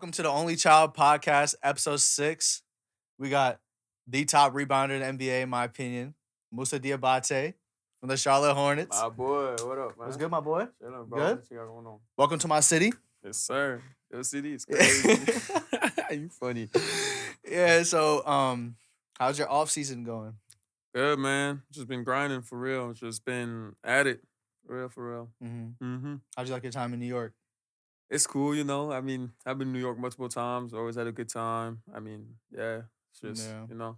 Welcome to the Only Child Podcast, episode 6. We got the top rebounder in the NBA, in my opinion, Moussa Diabate from the Charlotte Hornets. My boy, what up, man? What's good, my boy? Chillin', bro. Good? What you got going on? Welcome to my city. Yes, sir. Yo, CD is crazy. You funny. Yeah, so how's your off season going? Good, man. Just been grinding for real. Just been at it. For real. How'd you like your time in New York? It's cool, you know. I mean, I've been in New York multiple times. Always had a good time. I mean, yeah. It's just, Yeah.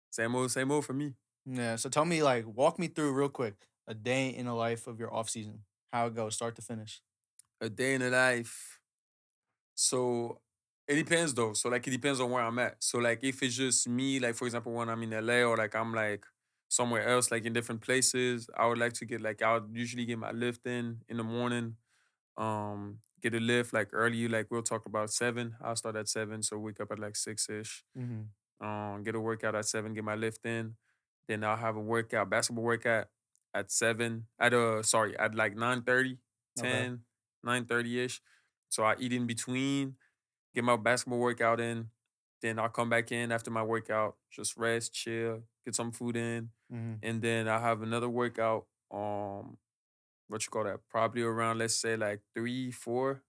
same old for me. Yeah, so tell me, walk me through real quick a day in the life of your off season. How it goes, start to finish. A day in the life. So it depends though. So like it depends on where I'm at. So like if it's just me, like for example, when I'm in LA or like I'm like somewhere else, like in different places, I would like to get like I would usually get my lift in the morning. Get a lift like early, like we'll talk about 7. I'll start at 7, so wake up at like 6-ish. Mm-hmm. Get a workout at 7, get my lift in. Then I'll have a workout, basketball workout at 7. At like 9:30, Okay. 10, 9:30-ish. So I eat in between, get my basketball workout in. Then I'll come back in after my workout, just rest, chill, get some food in. Mm-hmm. And then I'll have another workout, what you call that? Probably around, let's say like 3, 4.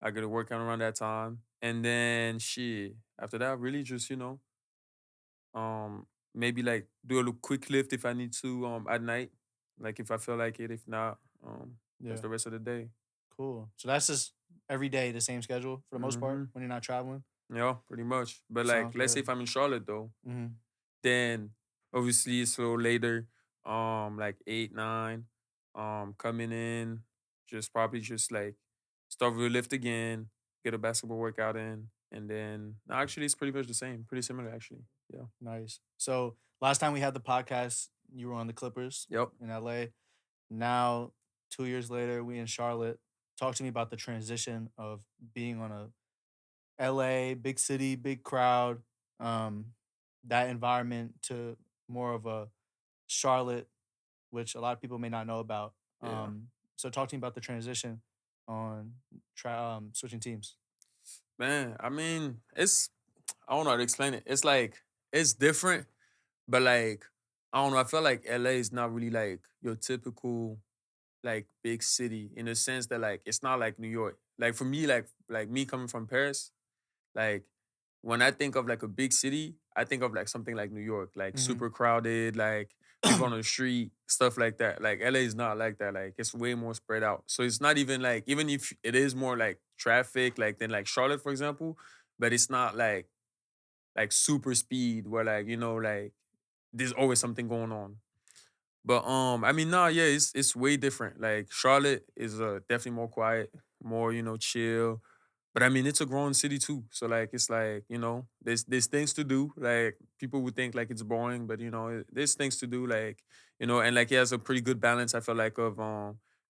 I get a workout around that time. And then shit. After that, really just, maybe like do a little quick lift if I need to at night. Like if I feel like it. If not, that's Yeah. the rest of the day. Cool. So that's just every day the same schedule for the most part Mm-hmm. when you're not traveling. Yeah, pretty much. But like Sounds let's say good. if I'm in Charlotte though, Mm-hmm. then obviously it's a little later, like 8, 9, coming in, just probably just like start with a lift again, get a basketball workout in, and then no, actually it's pretty much the same, pretty similar actually. Yeah. Nice. So last time we had the podcast, you were on the Clippers Yep. in LA. Now, 2 years later, we in Charlotte. Talk to me about the transition of being on a LA, big city, big crowd, um, that environment to more of a Charlotte, which a lot of people may not know about. Yeah. So talk to me about the transition on switching teams. Man, I mean, I don't know how to explain it. It's like it's different, but like I don't know. I feel like LA is not really like your typical like big city in the sense that like it's not like New York. Like for me, like me coming from Paris, like when I think of like a big city, I think of like something like New York, like Hmm. super crowded, like people on the street, stuff like that. Like LA is not like that. Like it's way more spread out. So it's not even like even if it is more like traffic, like than like Charlotte, for example, but it's not like super speed where like, like there's always something going on. But I mean, nah, yeah, it's way different. Like Charlotte is definitely more quiet, more chill. But I mean, it's a growing city too. So like, it's like there's things to do. Like people would think like it's boring, but there's things to do. Like and like it has a pretty good balance. I feel like of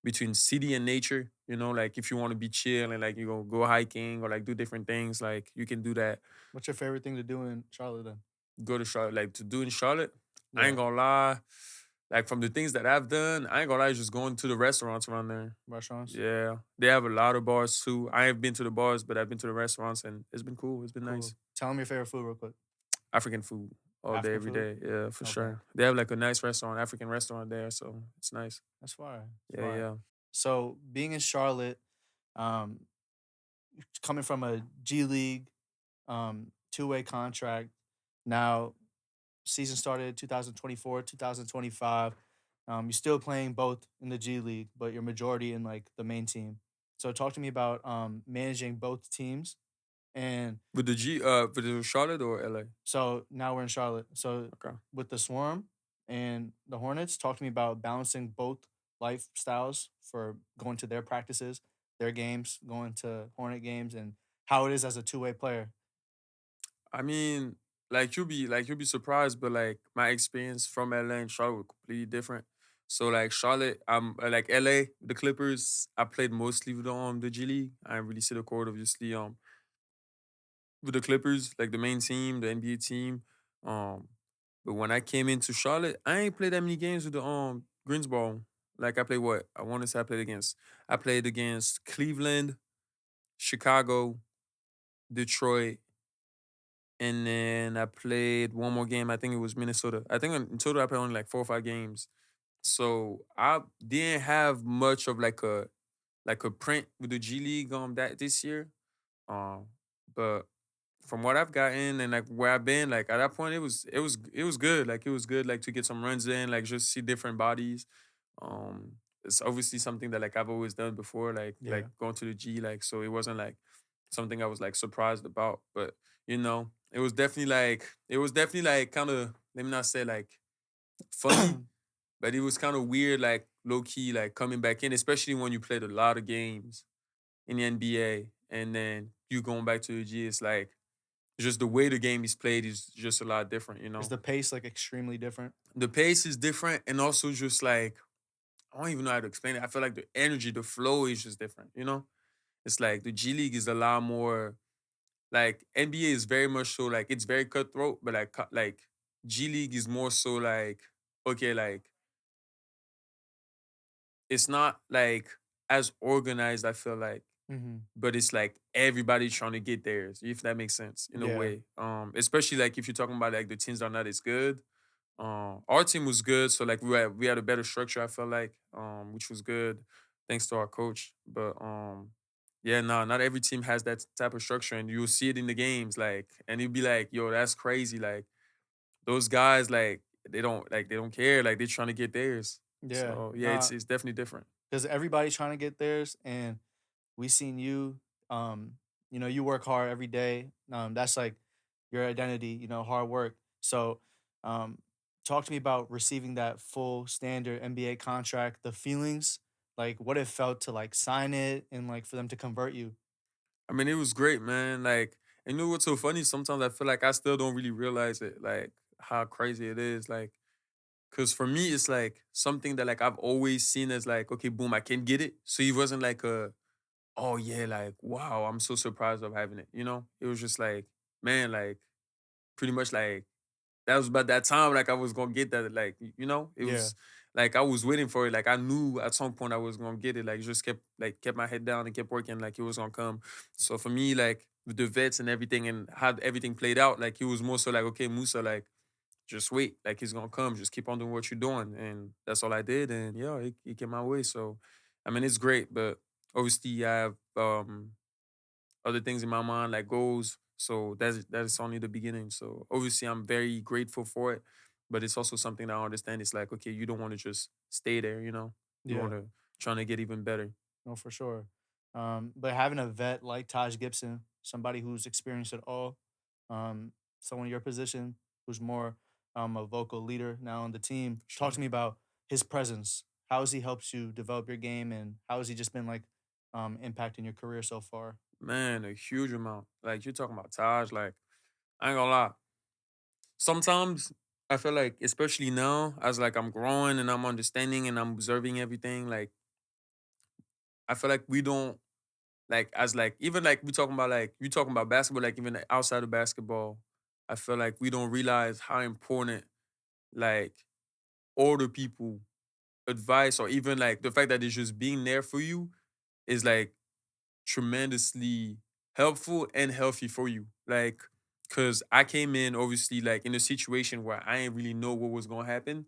between city and nature. Like if you want to be chill and like go hiking or like do different things, like you can do that. What's your favorite thing to do in Charlotte then? Go to Charlotte, like to do in Charlotte. I ain't Yeah, gonna lie. Like from the things that I've done, I ain't gonna lie, just going to the restaurants around there. restaurants. Yeah. They have a lot of bars too. I ain't been to the bars, but I've been to the restaurants and it's been cool. It's been Cool. nice. Tell them your favorite food real quick. African food all day, African every food. day. Yeah, for Okay, sure. They have like a nice restaurant, African restaurant there, so it's nice. that's fire. That's Yeah, fire. yeah. So being in Charlotte, um, coming from a G League, two-way contract. Now, season started 2024, 2025. You're still playing both in the G League, but you're majority in like the main team. So talk to me about managing both teams. And With the Charlotte or LA? so now we're in Charlotte. So Okay. with the Swarm and the Hornets, talk to me about balancing both lifestyles for going to their practices, their games, going to Hornet games, and how it is as a two-way player. I mean, like you'll be surprised, but like my experience from LA and Charlotte were completely different. So like Charlotte, like LA, the Clippers, I played mostly with the G League. I didn't really see the court, obviously. With the Clippers, like the main team, the NBA team. Um, but when I came into Charlotte, I ain't played that many games with the Greensboro. Like I played what? I want to say I played against Cleveland, Chicago, Detroit, and then I played one more game. I think it was Minnesota. I think in total I played only like 4 or 5 games. So I didn't have much of like a print with the G League that this year. Um, but from what I've gotten and like where I've been, like at that point, it was good. Like it was good, like to get some runs in, like just see different bodies. It's obviously something that like I've always done before, like Yeah. going to the G, like so it wasn't like something I was like surprised about. But it was definitely like kind of, let me not say like funny, but it was kind of weird, like low key, like coming back in, especially when you played a lot of games in the NBA and then you going back to the G. It's like just the way the game is played is just a lot different, you Is know. the pace like extremely different? The pace is different, and also just like I don't even know how to explain it. I feel like the energy, the flow is just different, you know. It's like the G League is a lot more like NBA is very much so like it's very cutthroat, but like G League is more so like okay, like it's not like as organized. I feel like, Mhm. but it's like everybody trying to get theirs, if that makes sense in a Yeah. way. Especially like if you're talking about like the teams that are not as good. Our team was good, so like we had a better structure. I felt like, which was good, thanks to our coach. But yeah, no, not every team has that type of structure, and you'll see it in the games. Like, and you'd be like, yo, that's crazy. Like those guys, like they don't care. Like they're trying to get theirs. Yeah. So yeah, it's Nah, it's definitely different. because everybody's trying to get theirs, and we seen you. Um, you work hard every day. That's like your identity. Hard work. So, um, talk to me about receiving that full standard NBA contract. The feelings, like what it felt to like sign it, and like for them to convert you. I mean, it was great, man. Like, and you know what's so funny? Sometimes I feel like I still don't really realize it, like how crazy it is. Like, cause for me, it's like something that like I've always seen as like, okay, boom, I can get it. So it wasn't like oh yeah, like wow, I'm so surprised of having it. You know, it was just like, man, like pretty much like that was about that time like I was gonna get that. Like, it Yeah. was like I was waiting for it. Like I knew at some point I was gonna get it. Like just kept my head down and kept working like it was gonna come. So for me, like with the vets and everything and how everything played out, like it was more so like, okay, Musa, like just wait, like he's gonna come. Just keep on doing what you're doing, and that's all I did. And yeah, it came my way. So, I mean, it's great, but obviously I have other things in my mind, like goals. So that's only the beginning. So obviously I'm very grateful for it, but it's also something that I understand. It's like, okay, you don't want to just stay there. You want Yeah. to trying to get even better. No, for sure. But having a vet like Taj Gibson, somebody who's experienced it all, someone in your position who's more a vocal leader now on the team, talk to Sure. me about his presence. How has he helped you develop your game, and how has he just been like impacting your career so far? Man, a huge amount. Like you're talking about Taj, like I ain't gonna lie. Sometimes I feel like, especially now, as like I'm growing and I'm understanding and I'm observing everything, like I feel like we don't like as like even like we talking about like you talking about basketball, like even outside of basketball, I feel like we don't realize how important like older people advice or even like the fact that it's just being there for you is like tremendously helpful and healthy for you. Like, cause I came in obviously like in a situation where I didn't really know what was gonna happen.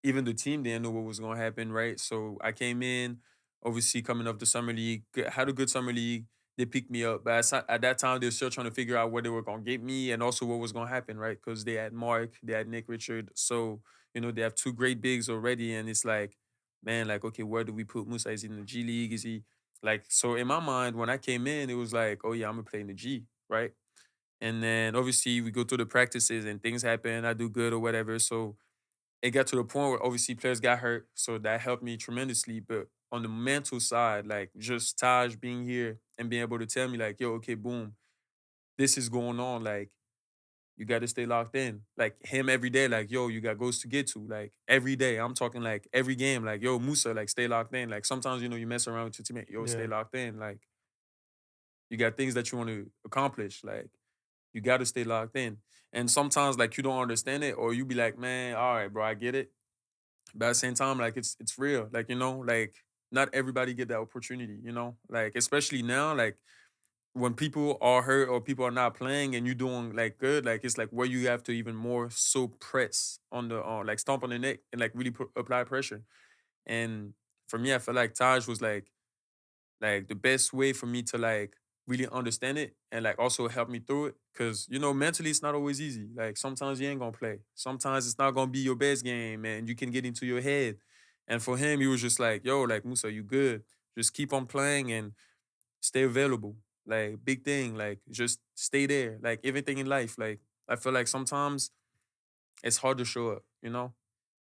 Even the team didn't know what was gonna happen, right? So I came in, obviously coming off the summer league, had a good summer league. They picked me up, but at that time they were still trying to figure out where they were gonna get me and also what was gonna happen, right? Because they had Mark, they had Nick Richard, so they have two great bigs already, and it's like, man, like okay, where do we put Musa? Is he in the G League? Is he like, so in my mind, when I came in, it was like, oh yeah, I'm gonna play in the G, right? And then obviously we go through the practices and things happen, I do good or whatever. So it got to the point where obviously players got hurt. So that helped me tremendously. But on the mental side, like just Taj being here and being able to tell me, like, yo, okay, boom, this is going on. Like, you got to stay locked in. Like him every day, like, yo, you got goals to get to. Like every day, I'm talking like every game, like, yo, Musa, like, stay locked in. Like sometimes, you mess around with your teammate, yo, stay Yeah. locked in. Like, you got things that you want to accomplish. Like, you got to stay locked in. And sometimes, like, you don't understand it, or you be like, man, all right, bro, I get it. But at the same time, like, it's real. Like, like not everybody get that opportunity. Like, especially now, like when people are hurt or people are not playing and you doing like good, like it's like where you have to even more so press on the like stomp on the neck and like really apply pressure. And for me, I feel like Taj was like the best way for me to like really understand it and like also help me through it. Cause you know, mentally it's not always easy. Like sometimes you ain't gonna play. Sometimes it's not gonna be your best game and you can get into your head. And for him, he was just like, yo, like Musa, you good. Just keep on playing and stay available. Like big thing. Like just stay there. Like everything in life. Like I feel like sometimes it's hard to show up, you know?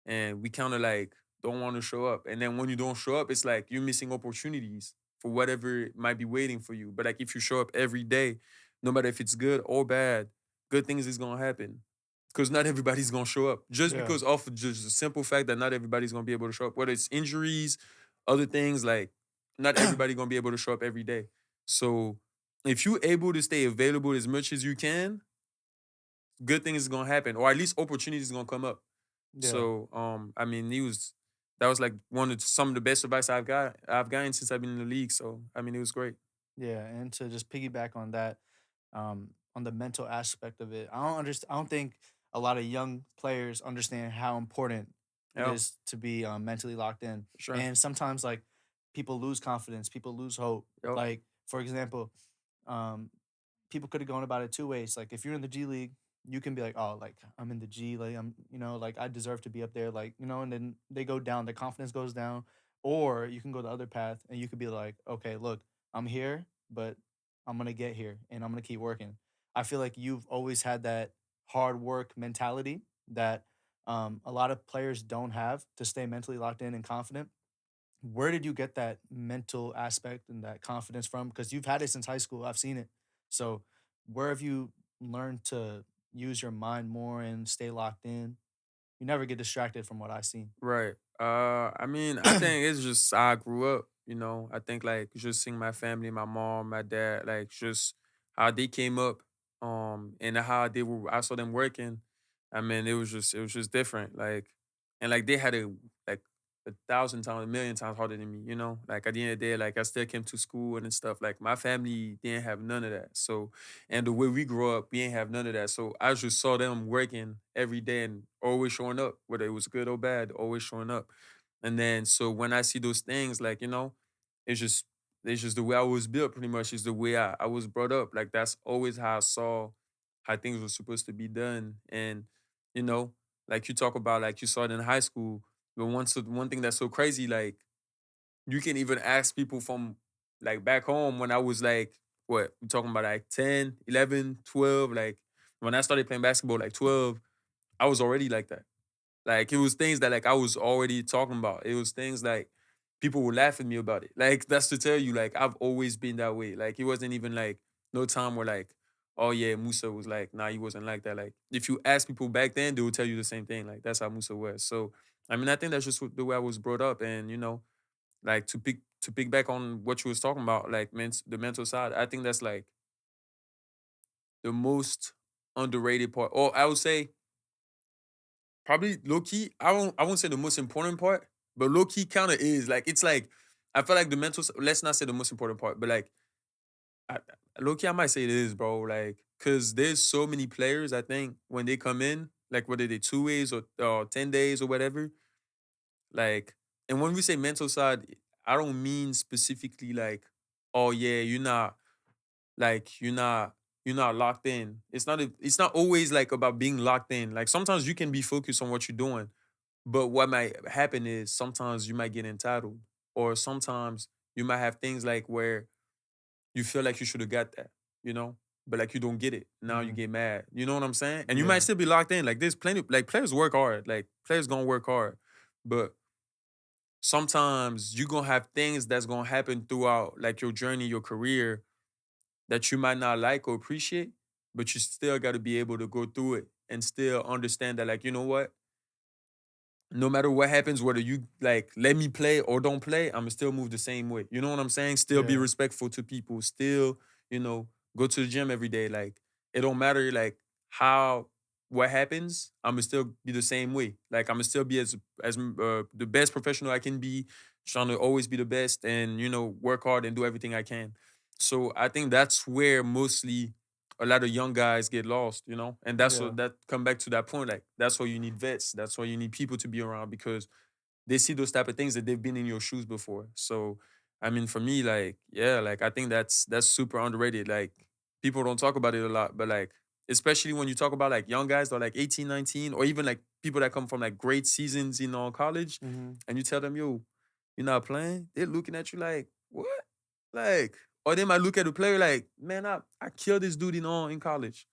And we kind of like don't want to show up. And then when you don't show up, it's like you're missing opportunities for whatever might be waiting for you. But like if you show up every day, no matter if it's good or bad, good things is gonna happen. Because not everybody's gonna show up. Just Yeah. because of just the simple fact that not everybody's gonna be able to show up. Whether it's injuries, other things, like not everybody gonna be able to show up every day. So if you're able to stay available as much as you can, good things is gonna happen, or at least opportunities gonna come up. Yeah. So, I mean, he was that was like some of the best advice I've gotten since I've been in the league. So, I mean, it was great. Yeah, and to just piggyback on that, on the mental aspect of it, I don't understand. I don't think a lot of young players understand how important it Yeah, is to be mentally locked in. for sure. And sometimes, like, people lose confidence, people lose hope. Yep. Like, for example, um, people could have gone about it two ways. Like, if you're in the G League, you can be like, oh, like I'm in the G, like I'm, like I deserve to be up there, like and then they go down, the confidence goes down. Or you can go the other path, and you could be like, okay, look, I'm here, but I'm gonna get here and I'm gonna keep working. I feel like you've always had that hard work mentality that a lot of players don't have to stay mentally locked in and confident. Where did you get that mental aspect and that confidence from? Because you've had it since high school. I've seen it. So where have you learned to use your mind more and stay locked in? You never get distracted from what I've seen. Right. I mean, I think it's just how I grew up. You know, I think like just seeing my family, my mom, my dad, like just how they came up, and how they were. I saw them working. I mean, it was just different. Like, and like they had a like 1,000 times, a million times harder than me. You know, like at the end of the day, like I still came to school and stuff. Like my family didn't have none of that. So, and the way we grew up, we ain't have none of that. So I just saw them working every day and always showing up, whether it was good or bad, always showing up. And then so when I see those things, like, it's just it's just the way I was built pretty much, is the way I was brought up. Like that's always how I saw how things were supposed to be done. And, you know, like you talk about like you saw it in high school. But one thing that's so crazy, like you can even ask people from like back home when I was like, what, we talking about like 10, 11, 12. Like when I started playing basketball, like 12, I was already like that. Like it was things that like I was already talking about. It was things like people would laugh at me about it. Like that's to tell you, like I've always been that way. Like it wasn't even like no time where like, oh yeah, Musa was like, nah, he wasn't like that. Like if you ask people back then, they would tell you the same thing. Like that's how Musa was. So I mean, I think that's just the way I was brought up. And like to pick back on what you was talking about, like the mental side. I think that's like the most underrated part, or I would say probably low key. I won't say the most important part, but low key kind of is. Like it's like I feel like the mental. Let's not say the most important part, but like I, low key, I might say it is, bro. Like because there's so many players. I think when they come in, like whether they 2 days or 10 days or whatever, like, and when we say mental side, I don't mean specifically like, oh yeah, you're not locked in. It's not always like about being locked in. Like sometimes you can be focused on what you're doing, but what might happen is sometimes you might get entitled, or sometimes you might have things like where you feel like you should have got that, you know, but like you don't get it. Now you Mhm. get mad. You know what I'm saying? And you might Yeah. still be locked in. Like there's plenty, like players work hard. Like players gonna work hard, but sometimes you're gonna have things that's gonna happen throughout like your journey, your career, that you might not like or appreciate, but you still gotta be able to go through it and still understand that, like, you know what? No matter what happens, whether you like let me play or don't play, I'ma still move the same way. You know what I'm saying? Still be Yeah. respectful to people, still, go to the gym every day. Like, it don't matter like how what happens, I'ma still be the same way. Like I'ma still be as the best professional I can be, trying to always be the best and work hard and do everything I can. So I think that's where mostly a lot of young guys get lost, you know? And that's Yeah. what that come back to that point. Like that's why you need vets. That's why you need people to be around because they see those type of things that they've been in your shoes before. So I mean for me, like, yeah, like I think that's super underrated. Like people don't talk about it a lot, but like especially when you talk about like young guys that are like 18, 19, or even like people that come from like great seasons in college, Hmm. and you tell them, yo, you're not playing, they're looking at you like, what? Like, or they might look at the player like, man, I killed this dude in college.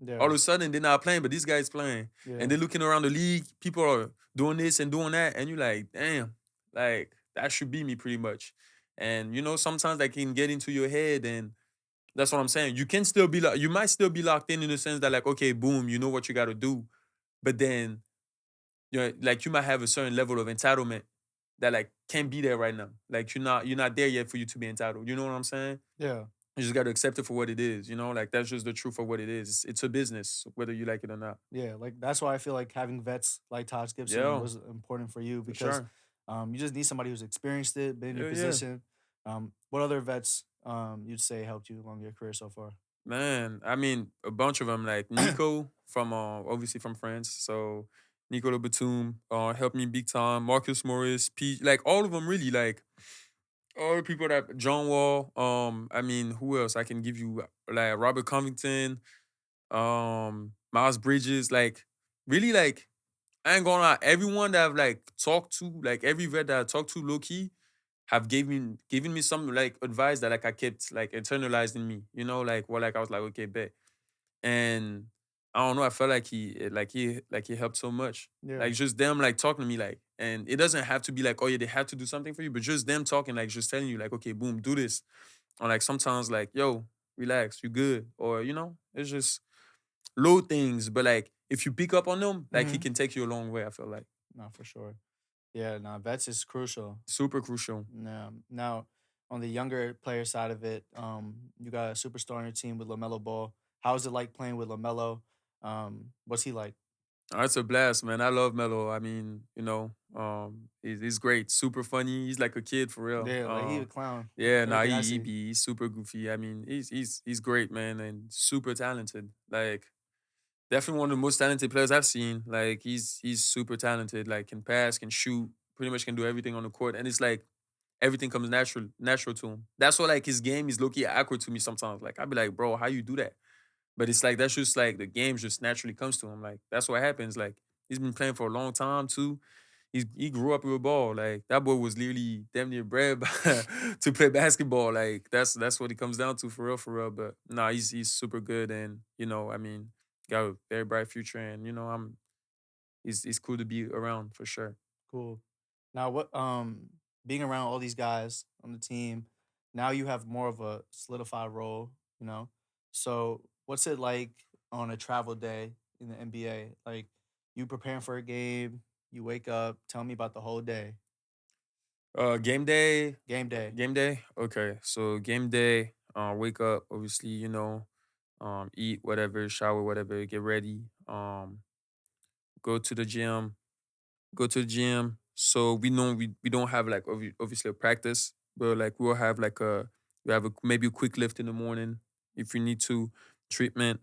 All Yeah. of a sudden, they're not playing, but this guy's playing. And Yeah. they're looking around the league. People are doing this and doing that. And you're like, damn, like, that should be me pretty much. And, sometimes that can get into your head. And that's what I'm saying. You can still be like, you might still be locked in the sense that, like, okay, boom, you know what you got to do. But then, like, you might have a certain level of entitlement that, like, can't be there right now. Like, you're not there yet for you to be entitled. You know what I'm saying? Yeah. You just got to accept it for what it is, Like that's just the truth of what it is. It's a business, whether you like it or not. Yeah, like that's why I feel like having vets like Taj Gibson Yeah, was important for you for because sure. you just need somebody who's experienced it, been in your Yeah, yeah. position. What other vets you'd say helped you along your career so far? Man, I mean, a bunch of them, like Nico from obviously from France. So Nico Le Batum helped me big time. Marcus Morris, P, like all of them really, like all the people that John Wall. I mean, who else? I can give you like Robert Covington, Miles Bridges, like really like I ain't gonna lie, everyone that I've like talked to, like every vet that I talked to, low key, have given me some like advice that like I kept like internalized in me. Like like I was like, okay, bet. And I don't know, I felt like he helped so much. Yeah. Like just them like talking to me like, and it doesn't have to be like, oh yeah, they have to do something for you, but just them talking, like just telling you, like, okay, boom, do this. Or like sometimes like, yo, relax, you good. Or it's just low things, but like if you pick up on them, like he Hmm. can take you a long way, I feel like. No, for sure. Yeah, no, vets is crucial. Super crucial. Now, on the younger player side of it, you got a superstar on your team with LaMelo Ball. How is it like playing with LaMelo? What's he like? Oh, it's a blast, man. I love Melo. I mean, he's great, super funny. He's like a kid for real. Yeah, like he a clown. Yeah, nah, Everything I he see. be he's super goofy. I mean, he's great, man, and super talented. Like definitely one of the most talented players I've seen. Like he's super talented. Like can pass, can shoot, pretty much can do everything on the court, and it's like everything comes natural to him. That's why like his game is low key awkward to me sometimes. Like I'd be like, bro, how you do that? But it's like that's just like the game just naturally comes to him. Like that's what happens. Like he's been playing for a long time too. He grew up with a ball. Like that boy was literally damn near bred to play basketball. Like that's what it comes down to for real, for real. But nah, he's super good, and I mean, got a very bright future, and he's cool to be around for sure. Cool. Now, what being around all these guys on the team, now you have more of a solidified role, you know. So, what's it like on a travel day in the NBA? Like you preparing for a game, you wake up, tell me about the whole day. Game day, Game day. game day. Okay, so game day. Wake up, obviously, eat whatever, shower whatever, get ready. Go to the gym, go to the gym. So we know we don't have like obviously a practice, but like we'll have like we have maybe a quick lift in the morning if you need to, treatment,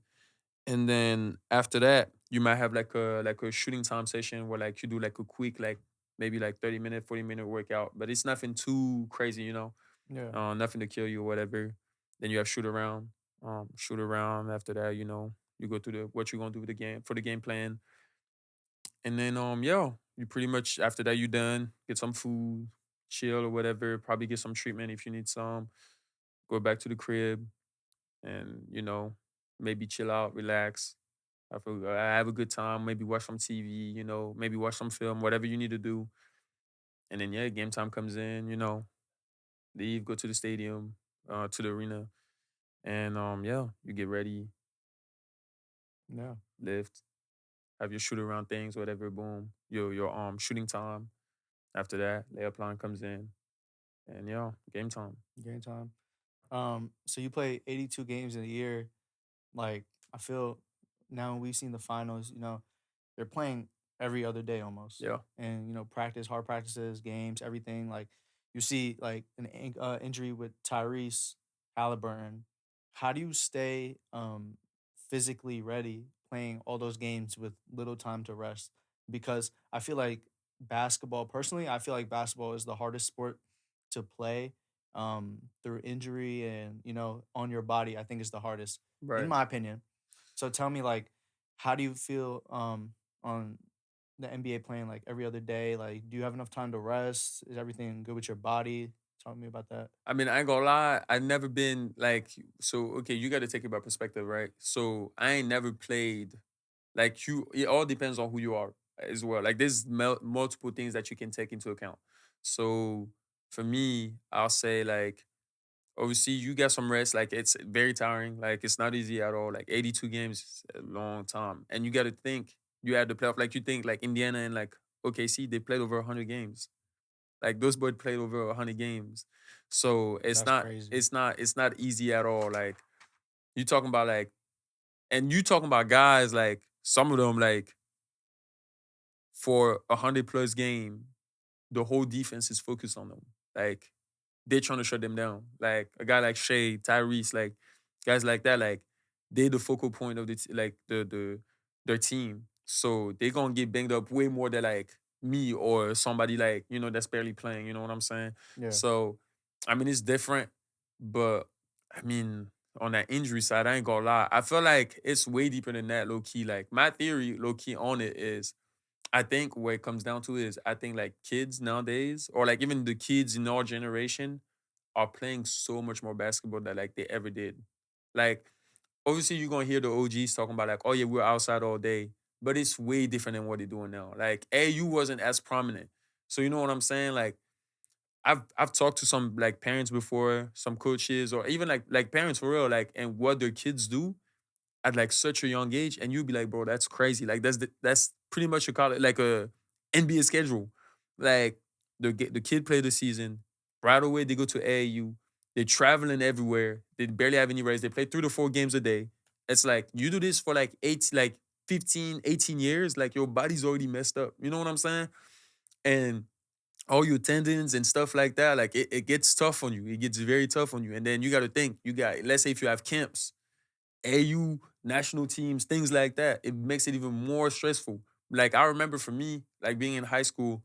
and then after that you might have like a shooting time session where like you do like a quick like maybe like 30-minute, 40-minute workout, but it's nothing too crazy, Yeah. nothing to kill you or whatever. Then you have shoot around, shoot around. After that, you go through the what you're gonna do with the game for the game plan, and then yeah, you pretty much after that you done. Get some food, chill or whatever. Probably get some treatment if you need some. Go back to the crib and maybe chill out, relax. I have a good time. Maybe watch some TV. Maybe watch some film. Whatever you need to do. And then yeah, game time comes in. Leave, go to the stadium, to the arena, and yeah, you get ready, Yeah. lift, have your shoot around things, whatever. Boom, your shooting time. After that, layup line comes in. And yeah, game time. Game time. So you play 82 games in a year. Like I feel now we've seen the finals, they're playing every other day almost. Yeah. And practice, hard practices, games, everything. Like you see like an injury with Tyrese. Halliburton, how do you stay physically ready playing all those games with little time to rest? Because I feel like basketball, personally, I feel like basketball is the hardest sport to play through injury and, on your body. I think is the hardest, in Right. my opinion. So tell me, like, how do you feel on the NBA playing like every other day? Like, do you have enough time to rest? Is everything good with your body? Talk to me about that. I mean, I ain't gonna lie, I never been like so okay, you gotta take it by perspective, right? So I ain't never played like you it all depends on who you are as well. Like there's multiple things that you can take into account. So for me, I'll say like obviously you get some rest. Like it's very tiring. Like it's not easy at all. Like 82 games is a long time. And you gotta think you had the playoff. Like you think like Indiana and like OKC, they played over 100 games. Like those boys played over 100 games. So it's That's not crazy. it's not it's not easy at all. Like you talking about like and you talking about guys like some of them like for 100 plus game, the whole defense is focused on them. Like they're trying to shut them down. Like a guy like Shea, Tyrese, like guys like that, like they the focal point of like their team. So they gonna get banged up way more than like me or somebody like, that's barely playing, you know what I'm saying? Yeah. So I mean it's different, but I mean on that injury side, I ain't gonna lie. I feel like it's way deeper than that, low key. Like my theory, low key on it is I think what it comes down to is I think like kids nowadays, or like even the kids in our generation, are playing so much more basketball than like they ever did. Like obviously you're gonna hear the OGs talking about like, oh yeah, we're outside all day, but it's way different than what they're doing now. Like AU wasn't as prominent, so you know what I'm saying. Like I've talked to some like parents before, some coaches, or even like parents for real, like and what their kids do at like such a young age, and you'd be like, bro, that's crazy. Like that's pretty much a college like a NBA schedule. Like the kid play the season, right away they go to AAU. They're traveling everywhere. They barely have any rest. They play 3 to 4 games a day. It's like you do this for like 15, 18 years, like your body's already messed up. You know what I'm saying? And all your tendons and stuff like that, like it gets tough on you. It gets very tough on you. And then you got to think, let's say if you have camps, AU national teams, things like that. It makes it even more stressful. Like I remember for me, like being in high school,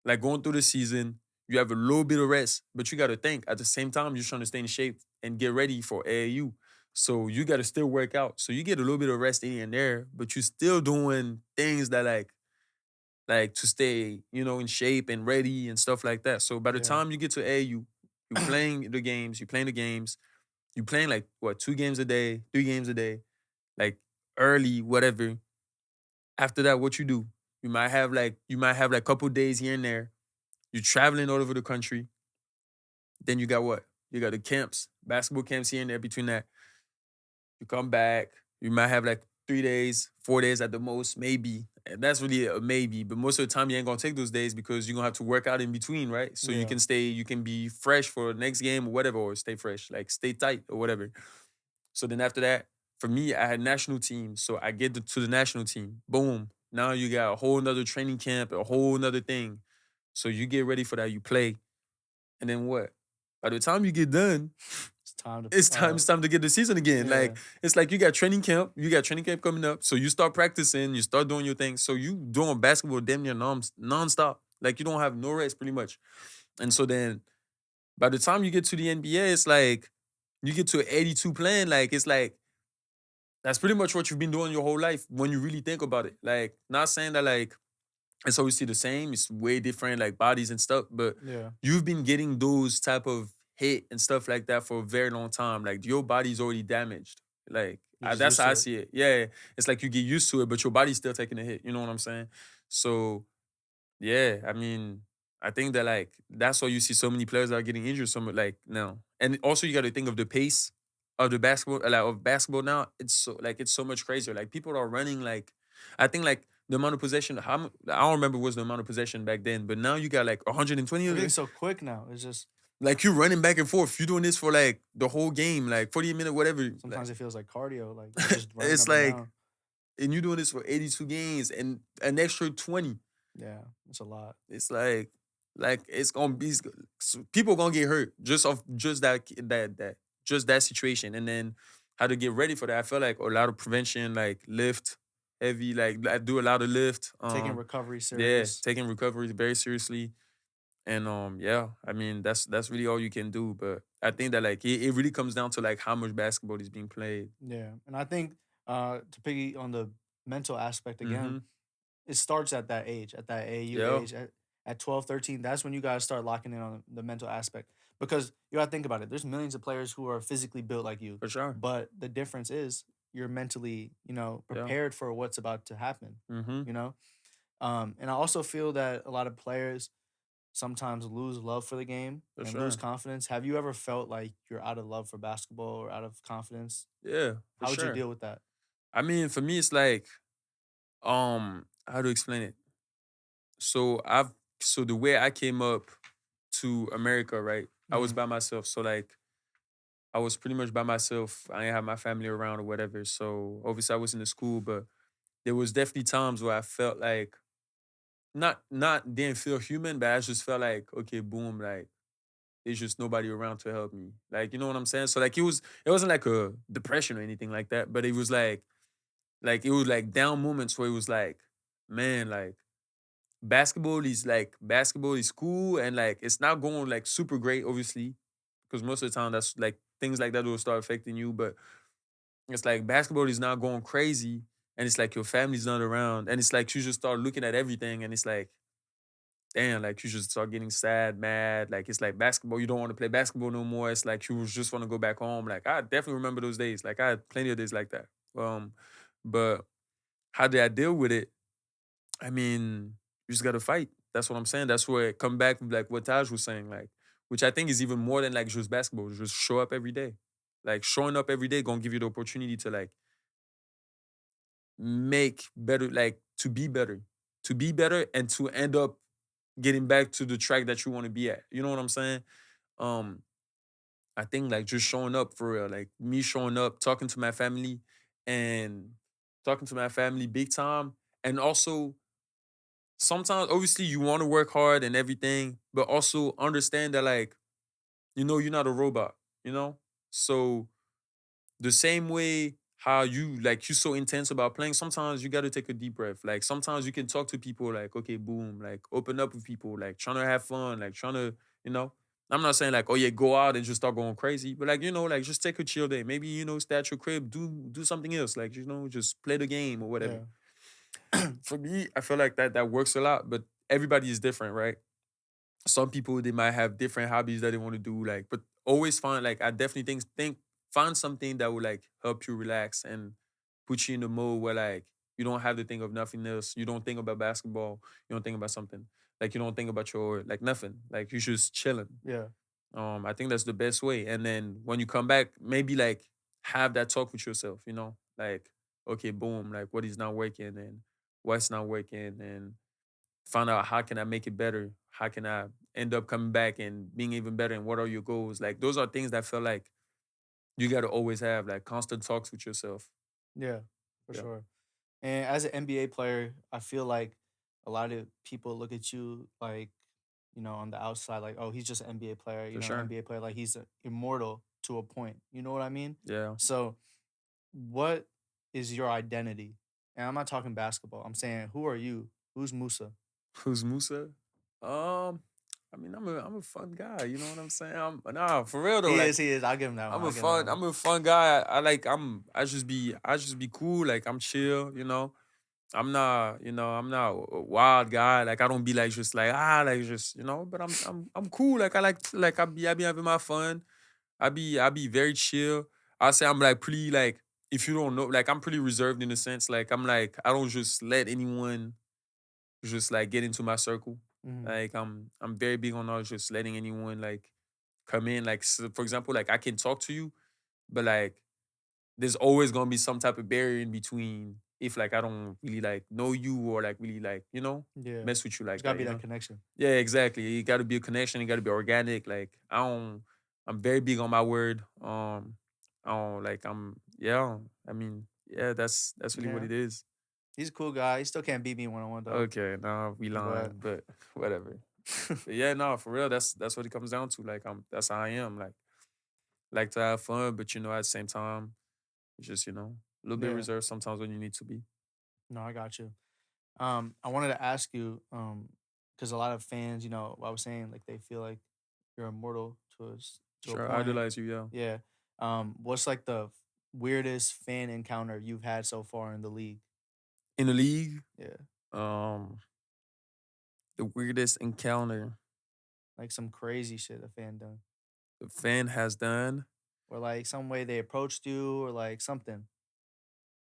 like going through the season, you have a little bit of rest, but you got to think at the same time you're trying to stay in shape and get ready for AAU. So you got to still work out. So you get a little bit of rest in and there, but you're still doing things that like to stay, in shape and ready and stuff like that. So by the Yeah. time you get to AAU, you're playing the games, you playing like what 2 games a day, 3 games a day like early, whatever. After that, what you do? You might have like couple days here and there. You're traveling all over the country. Then you got what? You got the camps, basketball camps here and there. Between that, you come back. You might have like 3 days, 4 days at the most, maybe. And that's really a maybe. But most of the time, you ain't gonna take those days because you're gonna have to work out in between, right? So Yeah. you can be fresh for the next game or whatever, or stay fresh, like stay tight or whatever. So then after that, for me, I had national team. So I get to the national team. Boom. Now you got a whole nother training camp, a whole nother thing. So you get ready for that, you play. And then what? By the time you get done, It's time to it's time to get the season again. Like yeah. it's like you got training camp coming up. So you start practicing, you start doing your thing. So you doing basketball damn near nonstop. Like you don't have no rest pretty much. And so then by the time you get to the NBA, it's like you get to 82 playing, like it's like that's pretty much what you've been doing your whole life when you really think about it. Like, not saying that like it's obviously the same, it's way different, like bodies and stuff, but Yeah. you've been getting those type of hit and stuff like that for a very long time. Like your body's already damaged. Like You're just that's used how I to it. see it. Yeah, it's like you get used to it, but your body's still taking a hit. You know what I'm saying? So yeah, I mean, I think that like that's why you see so many players that are getting injured so much like now. And also you got to think of the pace of the basketball, like of basketball now. It's so much crazier. Like people are running like I think like the amount of possession. I don't remember what's the amount of possession back then, but now you got like 120 of it. Everything's so quick now. It's just Like you're running back and forth. You're doing this for like the whole game, like 40 minute, whatever. Like sometimes it feels like cardio. Like you're just running it's up and like, down. and you're doing this for 82 games and an extra 20. Yeah, it's a lot. It's like it's gonna be people gonna get hurt just off just that just that situation, and then how to get ready for that. I feel like a lot of prevention, like lift heavy, like I do a lot of lift. Taking recovery Yeah, serious. taking recovery very seriously. And yeah, I mean that's really all you can do. But I think that like it really comes down to like how much basketball is being played. Yeah, and I think to piggy on the mental aspect again, Mm-hmm. it starts at that age, at that AU Yeah, age, at 12, 13. That's when you gotta start locking in on the mental aspect. Because you gotta think about it. There's millions of players who are physically built like you, for sure. but the difference is you're mentally, Yeah. prepared for what's about to happen. Mm-hmm. You know, and I also feel that a lot of players sometimes lose love for the game For and lose sure. confidence. Have you ever felt like you're out of love for basketball or out of confidence? Yeah, for How would you sure. deal with that? I mean, for me, it's like how to explain it? So the way I came up to America, right? I was Mhm. by myself. So like I was pretty much by myself. I didn't have my family around or whatever. So obviously I was in the school, but there was definitely times where I felt like not didn't feel human, but I just felt like, okay, boom, like there's just nobody around to help me. Like, you know what I'm saying? So like it wasn't like a depression or anything like that, but it was like it was like down moments where it was like, man, like basketball is cool and like it's not going like super great, obviously, because most of the time that's like things like that will start affecting you. But it's like basketball is not going crazy, and it's like your family's not around, and it's like you just start looking at everything, and it's like, damn, like you just start getting sad, mad. Like it's like basketball, you don't want to play basketball no more. It's like you just want to go back home. Like I definitely remember those days. Like I had plenty of days like that. But how did I deal with it? I mean, you just gotta fight. That's what I'm saying. That's where it come back like what Taj was saying, like, which I think is even more than like just basketball. Just show up every day. Like showing up every day gonna give you the opportunity to like make better, like to be better, and to end up getting back to the track that you want to be at. You know what I'm saying? Um, I think like just showing up for real, like me showing up, and talking to my family big time, and also sometimes obviously you want to work hard and everything, but also understand that like you're not a robot, you know? So the same way how you so intense about playing, sometimes you got to take a deep breath. Like sometimes you can talk to people like, okay, boom, like open up with people, like trying to have fun, like trying to, you know. I'm not saying like, oh yeah, go out and just start going crazy, but like, like just take a chill day. Maybe, stay at your crib, do something else, like, just play the game or whatever. Yeah. For me, I feel like that works a lot, but everybody is different, right? Some people they might have different hobbies that they want to do, like, but always find like I definitely think find something that will like help you relax and put you in the mode where like you don't have to think of nothing else. You don't think about basketball. You don't think about something. Like you don't think about your like nothing. Like you just chilling. Yeah. I think that's the best way. And then when you come back, maybe like have that talk with yourself, like, okay, boom, like what is not working and what's not working, and find out how can I make it better? How can I end up coming back and being even better? And what are your goals? Like those are things that I feel like you got to always have like constant talks with yourself. Yeah, for Yeah, sure. And as an NBA player, I feel like a lot of people look at you like, on the outside, like, oh, he's just an NBA player, for sure. NBA player, like he's immortal to a point. You know what I mean? Yeah. So, what is your identity? And I'm not talking basketball. I'm saying, who are you? Who's Musa? Who's Musa? Um, I mean, I'm a fun guy. You know what I'm saying? Nah, for real though. He Like is. He is. I'll give him that one. I'll give him that one. I'm a fun guy. I like I just be cool. Like I'm chill. I'm not a wild guy. Like I don't be like just like like just but I'm cool. Like I be having my fun. I be very chill. I say I'm like pretty like if you don't know like I'm pretty reserved in a sense. Like I'm like I don't just let anyone just like get into my circle. Mhm. Like I'm very big on not just letting anyone like come in. Like so for example, like I can talk to you, but like there's always gonna be some type of barrier in between if like I don't really like know you or like really like, Yeah. mess with you There's like gotta that, be that connection. Yeah, exactly. It gotta be a connection, it gotta be organic. Like I'm very big on my word. I don't like I'm yeah, I mean, yeah, that's really what Yeah. it is. He's a cool guy. He still can't beat me 1-on-1 though. Okay, nah, we But lying, but whatever. But yeah, no, for real, that's what it comes down to. Like that's how I am. Like like to have fun, but at the same time, it's just a little bit Yeah. reserved sometimes when you need to be. No, I got you. I wanted to ask you, because a lot of fans, what I was saying, like they feel like you're immortal to a Sure, I point. idolize you, yeah. Yeah. What's like the weirdest fan encounter you've had so far in the league? In the league, Yeah. um, the weirdest encounter Like some crazy shit a fan done. the fan has done. Or like some way they approached you or like something.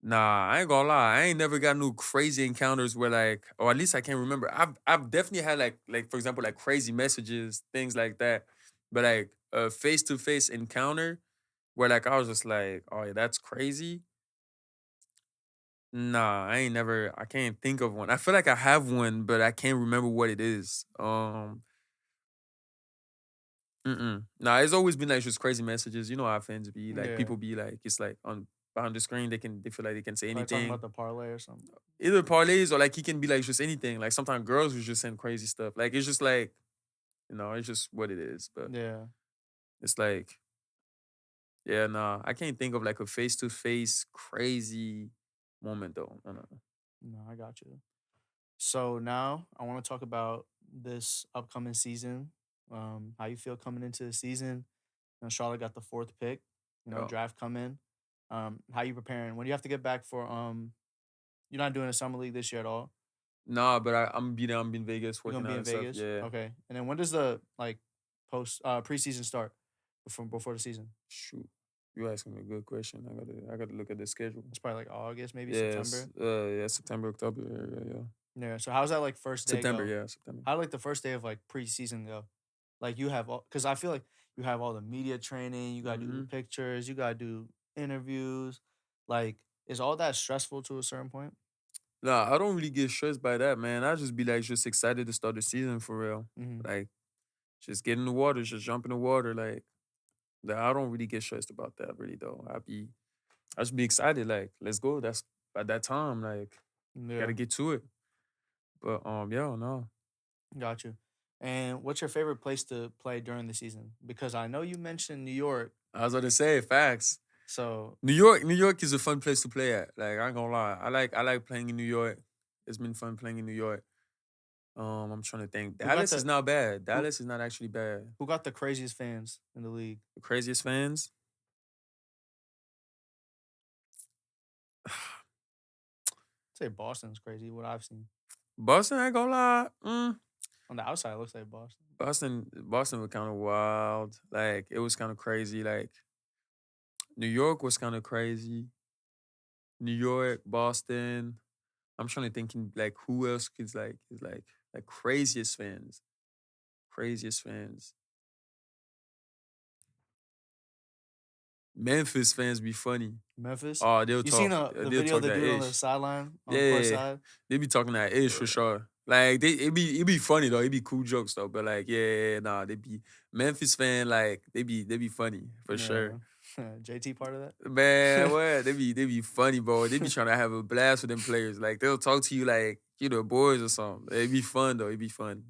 Nah, I ain't gonna lie. I ain't never got no crazy encounters where like, or at least I can't remember. I've definitely had like for example like crazy messages, things like that. But like a face to face encounter where like I was just like, oh yeah, that's crazy. Nah, I ain't never. I can't think of one. I feel like I have one, but I can't remember what it is. Nah, it's always been like just crazy messages. You know how fans be like. Yeah. People be like, it's like on behind the screen. They feel like they can say Like talking about anything. the parlay or something. Either parlays or like he can be like just anything. Like sometimes girls will just send crazy stuff. Like it's just like it's just what it is. But Yeah. it's like yeah, nah, I can't think of like a face to face crazy moment though. No, no, no. No, I got you. So now I want to talk about this upcoming season. How you feel coming into the season? Charlotte got the fourth pick. Yeah. Draft coming. How you preparing? When do you have to get back for you're not doing a summer league this year at all? Nah, but I'm in Vegas You're working gonna be out in and stuff. Vegas? Yeah. Okay. And then when does the like post preseason start before the season? Shoot. You asking me a good question. I gotta look at the schedule. It's probably like August, maybe Yes. September. Yeah, September, October. Yeah. Yeah. So how's that like first day September, go? yeah, September. How like the first day of like preseason go? Like you have all because I feel like you have all the media training, you gotta do the hmm pictures, you gotta do interviews. Like, is all that stressful to a certain point? Nah, I don't really get stressed by that, man. I just be like just excited to start the season for real. Hmm. Like just get in the water, just jump in the water. Like, I don't really get stressed about that really though. I just be excited, like, let's go. That's at that time, like, gotta Yeah, get to it. But yeah, no. got you. And what's your favorite place to play during the season? Because I know you mentioned New York, I was gonna say facts. so New York is a fun place to play at. Like, I ain't gonna lie. I like playing in New York. It's been fun playing in New York. I'm trying to think. who got Dallas is the not bad. who Dallas is not actually bad. who got the craziest fans in the league? The craziest fans. I'd say Boston's crazy. What I've seen Boston, I ain't gonna lie. on the outside, it looks like Boston. Boston was kind of wild. Like it was kind of crazy. Like New York was kind of crazy. New York, Boston. I'm trying to think like who else is like craziest fans. Craziest fans. Memphis fans be funny. Memphis. Oh, they'll You seen talk. the They'll video of talk the that dude on the ish. sideline on court Yeah, side? they be talking that ish for Yeah, sure. Like it be funny though. It be cool jokes though. But like nah, they be Memphis fan. Like they be funny for sure. yeah. JT part of Man, that. what they be funny, bro. They be trying to have a blast with them players. Like they'll talk to you like you the boys or something. It be fun though. It be fun.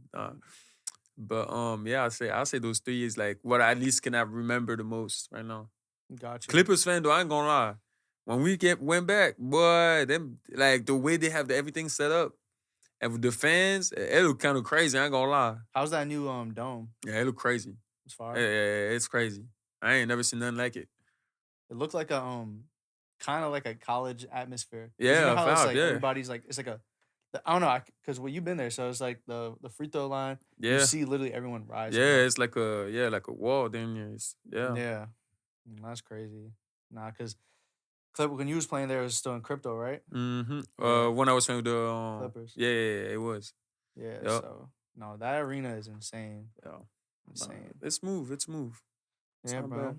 But yeah, I say those 3 is like what I at least can I remember the most right now. Got you. Clippers fan though, I ain't gonna lie. When we went back, boy, them like the way they have everything set up and with the fans, it look kind of crazy. I ain't gonna lie. How's that new dome? Yeah, it look crazy. As Yeah, far yeah, yeah, it's crazy. I ain't never seen nothing like it. it looked like a kind of like a college atmosphere. Cause you know Yeah, how it's vibe. like Yeah, everybody's like it's like I don't know because well you've been there so it's like the free throw line you yeah, see literally everyone rising yeah. up. It's like a wall. Then yeah. Yeah, that's crazy. Nah, cause Clip when you was playing there it was still in crypto, right? Yeah, When I was playing with the Clippers. it was. Yeah, Yep. so no, that arena is insane, Yeah. Nah, insane. it's smooth. It's smooth. It's Yeah, not bro. bad.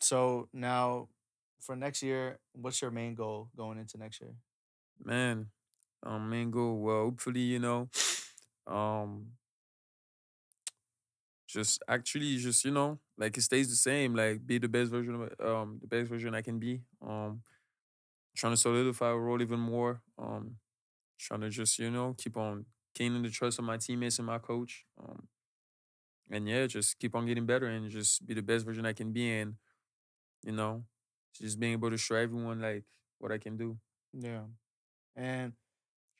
So now for next year, what's your main goal going into next year? Man, main goal. Well, hopefully, um, just actually, just like it stays the same. Like be the best version I can be. Trying to solidify a role even more. Trying to just keep on gaining the trust of my teammates and my coach. And yeah, just keep on getting better and just be the best version I can be. And you know, just being able to show everyone like what I can do. Yeah. And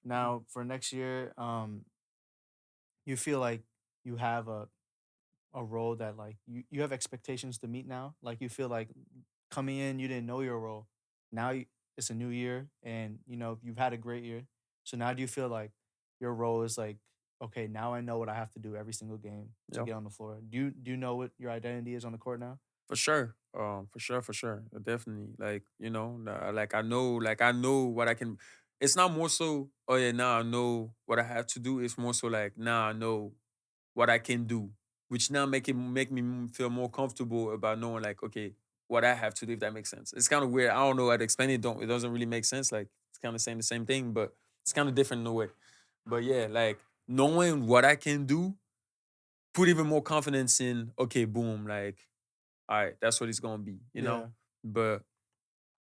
now for next year, you feel like you have a role that like you have expectations to meet now. Like you feel like coming in, you didn't know your role. Now it's a new year, and you know you've had a great year. So now do you feel like your role is like, okay, now I know what I have to do every single game to Yeah. get on the floor. Do you know what your identity is on the court now? For sure. For sure, for sure. Definitely. Like, like I know what I can. It's not more so, oh yeah, now I know what I have to do. It's more so like now I know what I can do. Which now make me feel more comfortable about knowing like, okay, what I have to do, if that makes sense. It's kind of weird. I don't know how to explain it. Don't it doesn't really make sense. Like it's kind of saying the same thing, but it's kind of different in a way. But yeah, like knowing what I can do, put even more confidence in, okay, boom, like all right, that's what it's gonna be, you know. Yeah, But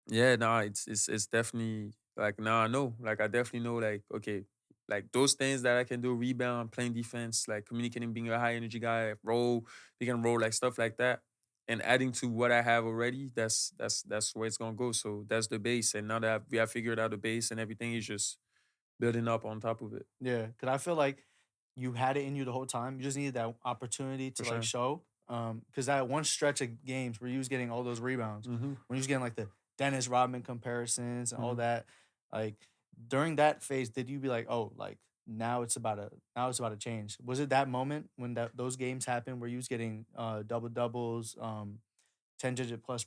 yeah, nah, it's definitely like now I know, like I definitely know, like okay, like those things that I can do, rebound, playing defense, like communicating, being a high energy guy, roll, pick and roll, like stuff like that, and adding to what I have already. That's where it's gonna go. So that's the base, and now that we have figured out the base and everything is just building up on top of it yeah. Because I feel like you had it in you the whole time. You just needed that opportunity for to like sure. show. Because that one stretch of games where you was getting all those rebounds, Mm-hmm. when you was getting like the Dennis Rodman comparisons and all Mm-hmm. that, like during that phase, did you be like, oh, like now it's about to change? Was it that moment when those games happened where you was getting double doubles, 10 digit plus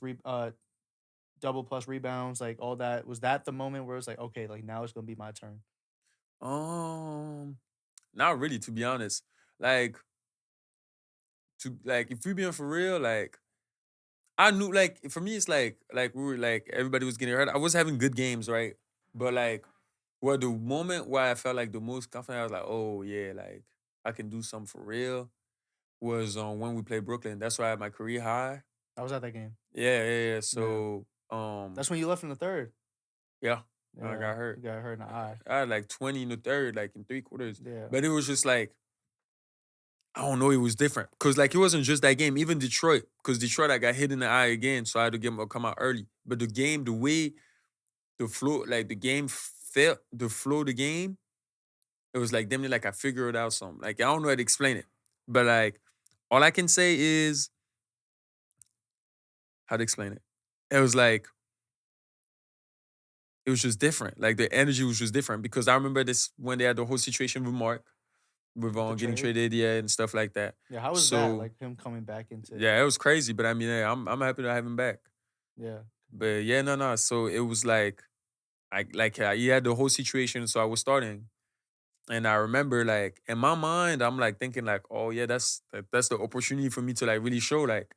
double plus rebounds, like all that? Was that the moment where it's like, okay, like now it's gonna be my turn? Um, Not really, to be honest. Like to like if we being for real, like I knew like for me it's like we were like everybody was getting hurt. I was having good games, right? But like where the moment where I felt like the most confident, I was like, oh yeah, like I can do something for real was when we played Brooklyn. That's why I had my career high. I was at that game. Yeah, yeah, yeah. Yeah, So that's when you left in the third. yeah, I Yeah, got hurt. you got hurt in the eye. I had like 20 in the third, like in three quarters. Yeah, But it was just like I don't know, it was different. Cause like it wasn't just that game, even Detroit. Cause Detroit I got hit in the eye again, so I had to get him come out early. But the game, the way the flow, like the game felt, the flow of the game, it was like damn like I figured out something. Like I don't know how to explain it. But like all I can say is how to explain it. It was like it was just different. Like the energy was just different because I remember this when they had the whole situation with Mark, with the getting trade. traded, yeah, and stuff like that. Yeah, how was that? So Like him coming back into. yeah, it was crazy. But I mean, yeah, I'm happy to have him back. Yeah, But yeah, no, no. So it was like he had the whole situation. So I was starting, and I remember like in my mind, I'm like thinking like, oh yeah, that's the opportunity for me to like really show like.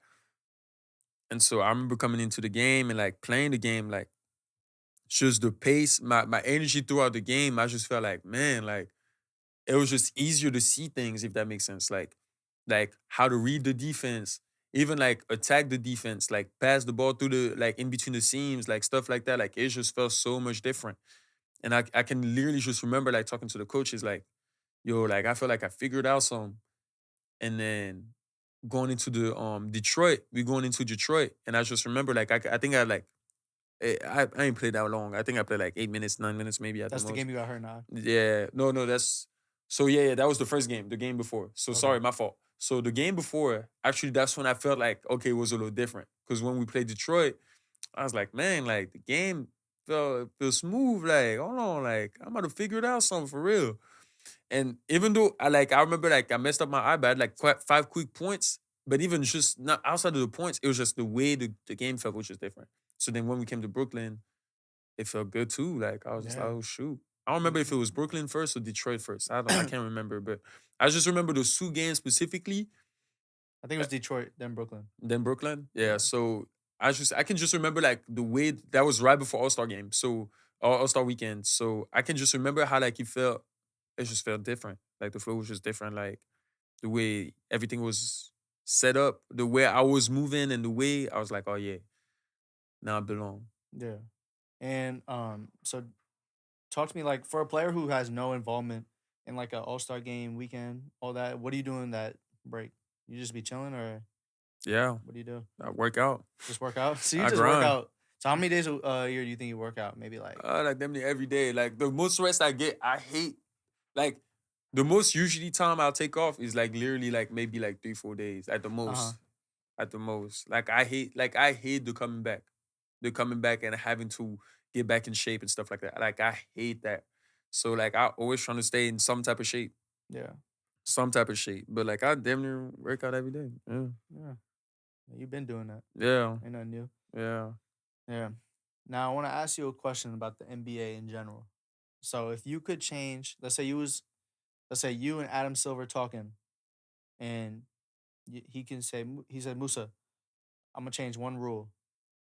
And so I remember coming into the game and like playing the game, like just the pace, my energy throughout the game. I just felt like man, like it was just easier to see things if that makes sense. Like how to read the defense, even like attack the defense, like pass the ball through the like in between the seams, like stuff like that. Like it just felt so much different. And I can literally just remember like talking to the coaches, like, yo, like I feel like I figured out something. And then going into the Detroit, we going into Detroit. And I just remember like I think I like I ain't played that long. I think I played like 8 minutes, 9 minutes, maybe at the that's the most. game you got hurt in the eye. Yeah, no, no, that's so yeah, yeah, that was the first game, the game before. So Okay. sorry, my fault. So the game before, actually, that's when I felt like okay, it was a little different. Because when we played Detroit, I was like, man, like the game felt smooth. Like, hold on, like I'm about to figure it out something for real. And even though I remember like I messed up my eye, but I had like quite 5 quick points. But even just not outside of the points, it was just the way the game felt, which was different. So then when we came to Brooklyn, it felt good too. Like I was just like, Yeah. oh shoot. I don't remember if it Mhm. was Brooklyn first or Detroit first. I can't remember, but I just remember those two games specifically. I think it uh, was Detroit, then Brooklyn. Then Brooklyn, yeah. Yeah. So I can just remember like the way that was right before All Star game, so All Star weekend. So I can just remember how like it felt. It just felt different. Like the flow was just different. Like the way everything was set up, the way I was moving, and the way I was like, oh yeah, now I belong. Yeah. And so talk to me like for a player who has no involvement in like a all-star game weekend, all that, what are you doing that break? You just be chilling or Yeah, What do you do? I work out. Just work out? So you I just work grind. out. So how many days a year do you think you work out? Maybe like Like them every day. Like the most rest I get, I hate. Like the most usually time I'll take off is like literally like maybe like 3 4 days at the uh-huh. most. At the most. Like I hate the coming back. The coming back and having to get back in shape and stuff like that. Like I hate that. So like I always trying to stay in some type of shape. Yeah. Some type of shape. But like I damn near work out every day. Yeah. Yeah. You've been doing that. Yeah. Ain't nothing new. Yeah. Yeah. Now I want to ask you a question about the NBA in general. So if you could change, let's say you and Adam Silver talking, and he can say, he said, Musa, I'm gonna change one rule.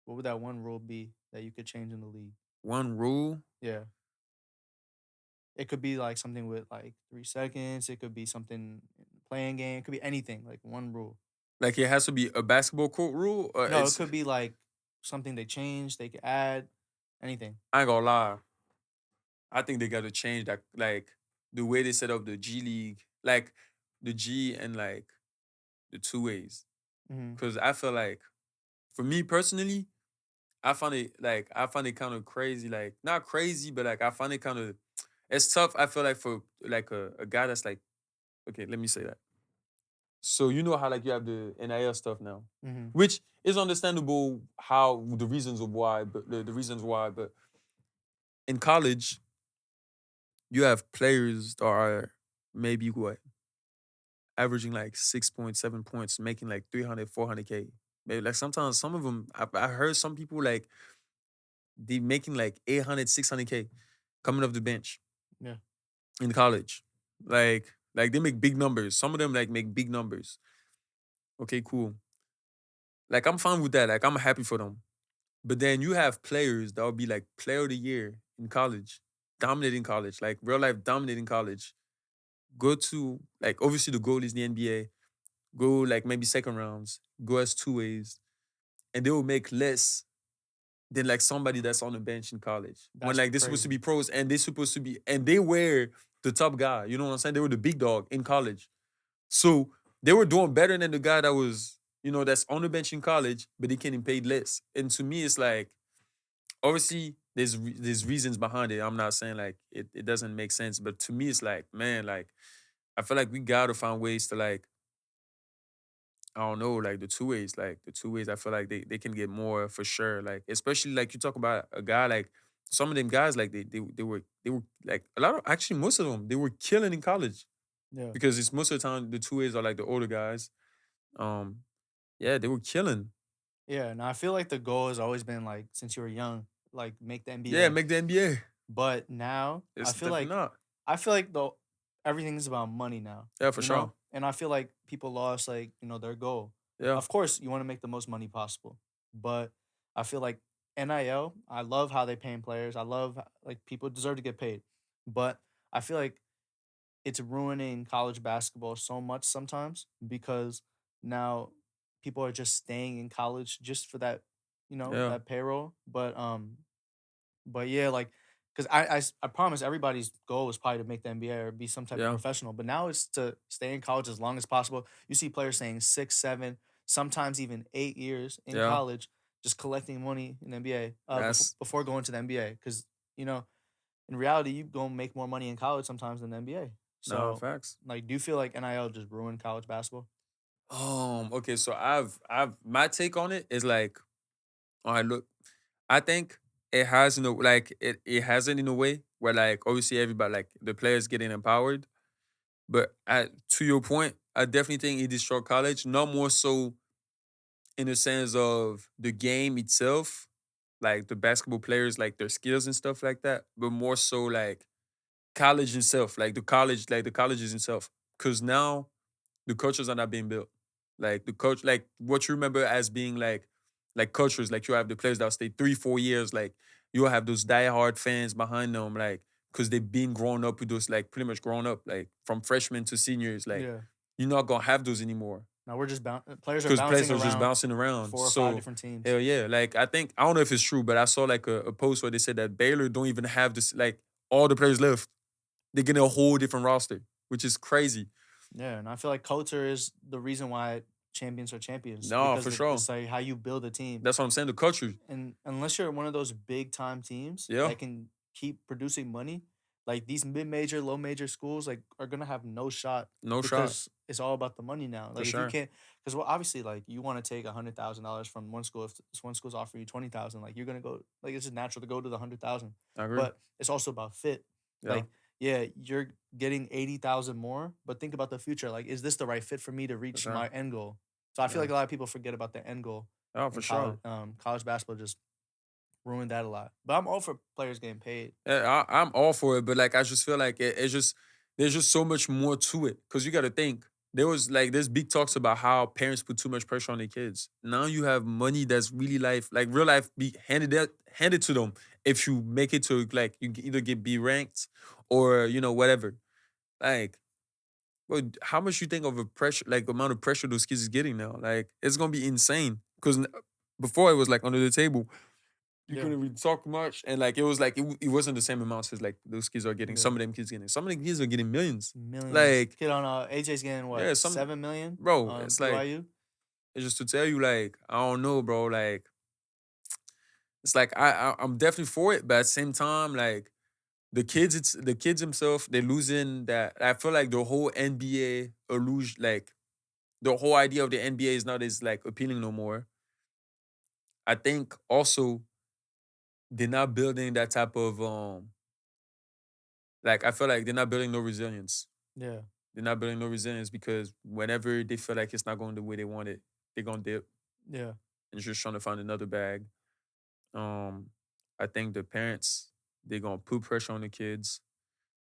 What would that one rule be that you could change in the league? One rule. Yeah. It could be like something with like 3 seconds. It could be something in the playing game. It could be anything, like one rule. Like it has to be a basketball court rule or No, it it's could be like something they change, they could add, anything. I ain't gonna lie. I think they gotta change that like the way they set up the G League, like the G and like the two ways. Hmm. Cause I feel like for me personally, I find it kind of crazy, like not crazy, but like I find it kind of it's tough. I feel like for like a guy that's like, okay, let me say that. So you know how like you have the NIL stuff now, Hmm. which is understandable how the reasons of why, but the reasons why, but in college, you have players that are maybe what averaging like 6.7 points, making like 300, 400K. Maybe like sometimes some of them, I heard some people like they making like 800, 600K coming off the bench Yeah. in college. Like they make big numbers. Some of them like make big numbers. Okay, cool. Like I'm fine with that. Like I'm happy for them. But then you have players that will be like player of the year in college, dominating college, like real life dominating college. Go to like obviously the goal is the NBA. Go like maybe second rounds. Go as two ways, and they will make less than like somebody that's on the bench in college. When That's like they're supposed to crazy. be pros and they're supposed to be and they were the top guy. You know what I'm saying? They were the big dog in college. So they were doing better than the guy that was, that's on the bench in college, but he getting paid less. And to me, it's like obviously there's reasons behind it. I'm not saying like it doesn't make sense, but to me, it's like man, like I feel like we gotta find ways to like I don't know, like the two ways. I feel like they can get more for sure. Like especially like you talk about a guy like some of them guys like they were like a lot of actually most of them they were killing in college Yeah. because it's most of the time the two ways are like the older guys. Um, yeah, they were killing. Yeah. And I feel like the goal has always been like since you were young, like make the Yeah, NBA. make the NBA. But now It's definitely not. I feel like the everything's about money now, Yeah, for sure. And I feel like people lost like, their goal. Yeah, Of course, you want to make the most money possible, but I feel like NIL, I love how they paying players. I love like people deserve to get paid. But I feel like it's ruining college basketball so much sometimes because now people are just staying in college just for that, yeah, that payroll. But yeah, like, cause I promise everybody's goal is probably to make the NBA or be some type of yeah, professional, but now it's to stay in college as long as possible. You see players saying 6, 7, sometimes even 8 years in yeah. college, just collecting money in the NBA That's before going to the NBA. Because you know, in reality, you gonna make more money in college sometimes than the NBA. no So, facts. like, do you feel like NIL just ruined college basketball? Okay, so I've my take on it is like, all right, look, I think it has like it has it in a way where like obviously everybody like the players getting empowered, but to your point, I definitely think it destroyed college. Not more so in the sense of the game itself, like the basketball players, like their skills and stuff like that, but more so like college itself, like the colleges itself. Cause now the cultures are not being built. Like the coach, like what you remember as being like cultures, like you have the players that stay 3, 4 years, like you'll have those diehard fans behind them, like because they've been growing up with those, like pretty much grown up, like from freshmen to seniors, like Yeah. you're not gonna have those anymore Now we're just players are because players bouncing are just around bouncing around. 4 or 5 So different teams. hell yeah, like I don't know if it's true, but I saw like a post where they said that Baylor don't even have this, like all the players left. They're getting a whole different roster, which is crazy. Yeah, and I feel like culture is the reason why champions are champions No, because for sure. it's like how you build a team. That's what I'm saying. The culture. And unless you're one of those big time teams Yeah. that can keep producing money, like these mid major, low major schools, like are gonna have no shot No shot. because it's all about the money now. For Like if you sure. can't, because well, obviously, like you want to take $100,000 from one school. If this one school's offering you 20,000, like you're gonna go. Like it's just natural to go to the 100,000. I agree. But it's also about fit. Yeah. Like yeah, you're getting 80,000 more, but think about the future. Like, is this the right fit for me to For reach sure. my end goal? So I feel Yeah. like a lot of people forget about their end goal Oh, for in sure. college. College basketball just ruined that a lot. But I'm all for players getting paid. Yeah, I'm all for it, but like I just feel like it's just there's just so much more to it. Cause you gotta think. There was like there's big talks about how parents put too much pressure on their kids. Now you have money that's really life, like real life be handed to them if you make it to like you can either get B ranked or whatever. Like, well, how much you think of a pressure like amount of pressure those kids is getting now? Like it's gonna be insane. Cause before it was like under the table. You Yeah, couldn't really talk much, and like it wasn't the same amounts as like those kids are getting. yeah. Some of them kids getting. Some of them kids are getting millions. Millions. Like Kid on AJ's getting what, yeah, some 7 million bro. on It's like BYU? it's just to tell you like I don't know, bro. Like it's like I'm definitely for it, but at the same time, like the kids themselves, they're losing that. I feel like the whole NBA illusion, like the whole idea of the NBA is not as like appealing no more. I think also they're not building that type of like I feel like they're not building no resilience. Yeah, They're not building no resilience because whenever they feel like it's not going the way they want it, they're gonna dip yeah, and just trying to find another bag. Um, I think the parents they're gonna put pressure on the kids,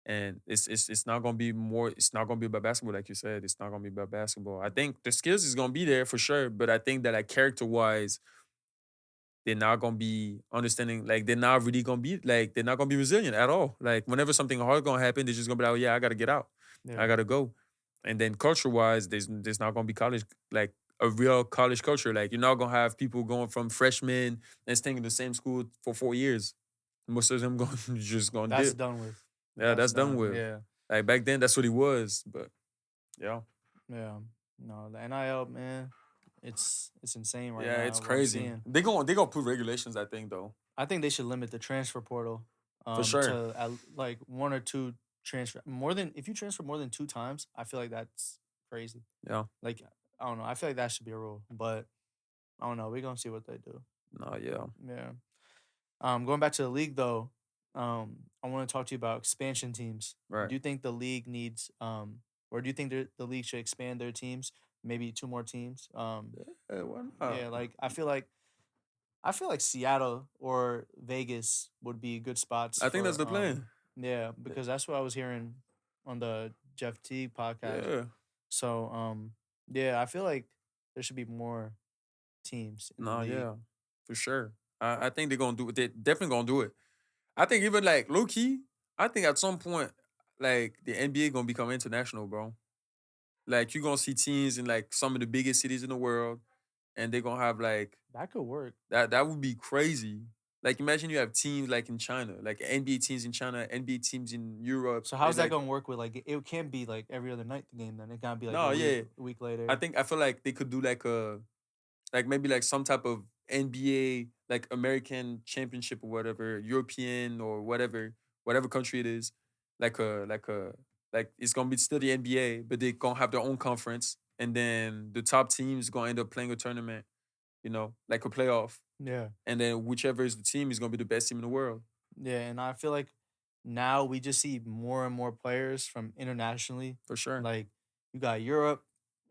and it's not gonna be more. It's not gonna be about basketball, like you said. It's not gonna be about basketball. I think the skills is gonna be there for sure, but I think that like character wise, they're not gonna be understanding. Like they're not really gonna be like they're not gonna be resilient at all. Like whenever something hard gonna happen, they're just gonna be like, oh yeah, I gotta get out. I yeah. gotta go. And then culture wise, there's not gonna be college like a real college culture. Like you're not gonna have people going from freshmen and staying in the same school for 4 years. Most of them going just gonna That's dip. done with. Yeah, That's that's done done. with. Yeah, Like back then, that's what he was. But yeah, yeah. No, the NIL, man, it's insane right yeah, it's now what I'm crazy. seeing. They gonna put regulations. I think though, I think they should limit the transfer portal for sure. to like one or two transfer more than if you transfer more than two times, I feel like that's crazy. Yeah, Like I don't know. I feel like that should be a rule, but I don't know. We're gonna see what they do. no, yeah, Yeah. Going back to the league though, I want to talk to you about expansion teams. right. Do you think the league needs or do you think the league should expand their teams, maybe two more teams? Yeah, why not? Yeah, like I feel like Seattle or Vegas would be good spots I think that's for the plan. yeah, because that's what I was hearing on the Jeff T podcast. Yeah, So yeah, I feel like there should be more teams in the no, league. yeah, for sure. I think they're gonna do it. They're definitely gonna do it. I think even like low key, I think at some point, like the NBA gonna become international, bro. Like you're gonna see teams in like some of the biggest cities in the world, and they're gonna have like That could work. that would be crazy. Like imagine you have teams like in China, like NBA teams in China, NBA teams in Europe. So And how's that like gonna work with like it can't be like every other night the game then. It gotta be like no, yeah. a week I later. think I feel like they could do like a like maybe like some type of NBA like American championship or whatever, European or whatever country it is, like it's gonna be still the NBA, but they gonna have their own conference, and then the top teams gonna end up playing a tournament, like a playoff, Yeah. and then whichever is the team is gonna be the best team in the world Yeah. And I feel like now we just see more and more players from internationally. for sure. Like you got Europe,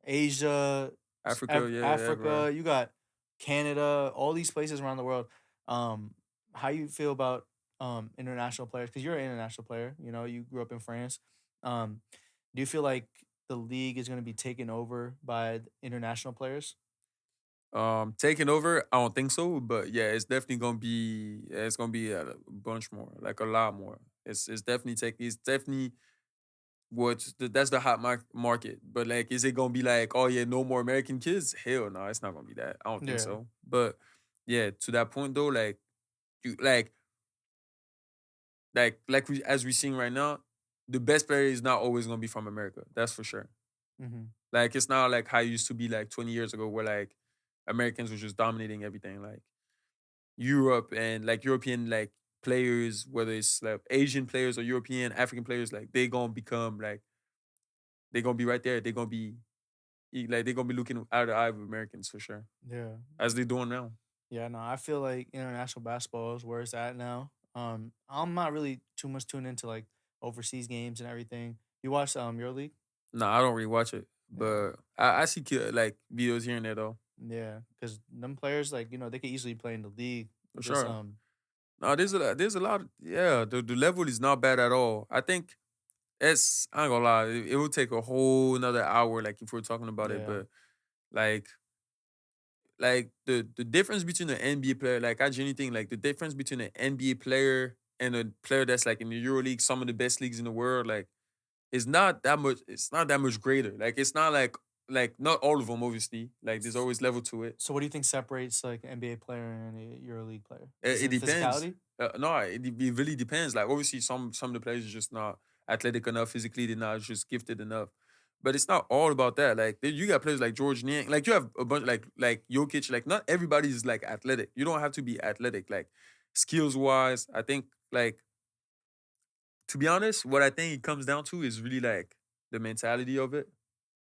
Asia, Africa, yeah, everywhere. Africa, you got Canada, all these places around the world. How you feel about international players? Because you're an international player, you grew up in France. Do you feel like the league is going to be taken over by international players? Taking over, I don't think so, but yeah, it's definitely gonna be it's gonna be a bunch more, like a lot more. It's definitely that's the hot market. But like, is it gonna be like, oh yeah, no more American kids? Hell no, it's not gonna be that. I don't think Yeah. so. But yeah, to that point though, like you like we as we seeing right now, the best player is not always gonna be from America. That's for sure. Hmm. Like it's not like how it used to be like 20 years ago where like Americans were just dominating everything. Like Europe and like European like players, whether it's like Asian players or European, African players, like they gonna become like they gonna be right there. They gonna be like they gonna be looking out of the eye of Americans for sure. Yeah. As they doing now. Yeah, no, I feel like international basketball is where it's at now. I'm not really too much tuned into like overseas games and everything. You watch your league? No, I don't really watch it, Yeah. but I see like videos here and there though. Yeah, because them players, like, they could easily play in the league. For Just sure. No, there's a lot. Yeah, the level is not bad at all. I think it's I ain't gonna lie, it would take a whole another hour, like if we're talking about it, yeah. but like the difference between an NBA player, like I genuinely think like the difference between an NBA player and a player that's like in the Euro League, some of the best leagues in the world, like it's not that much greater. Like it's not like not all of them obviously. Like there's always level to it. So what do you think separates like an NBA player and a EuroLeague player? Is It it depends. physicality? No, it really depends. Like obviously, some of the players are just not athletic enough physically. They're not just gifted enough. But it's not all about that. Like you got players like George Niang. Like you have a bunch like Jokic. Like not everybody is like athletic. You don't have to be athletic. Like skills wise, I think like to be honest, what I think it comes down to is really like the mentality of it,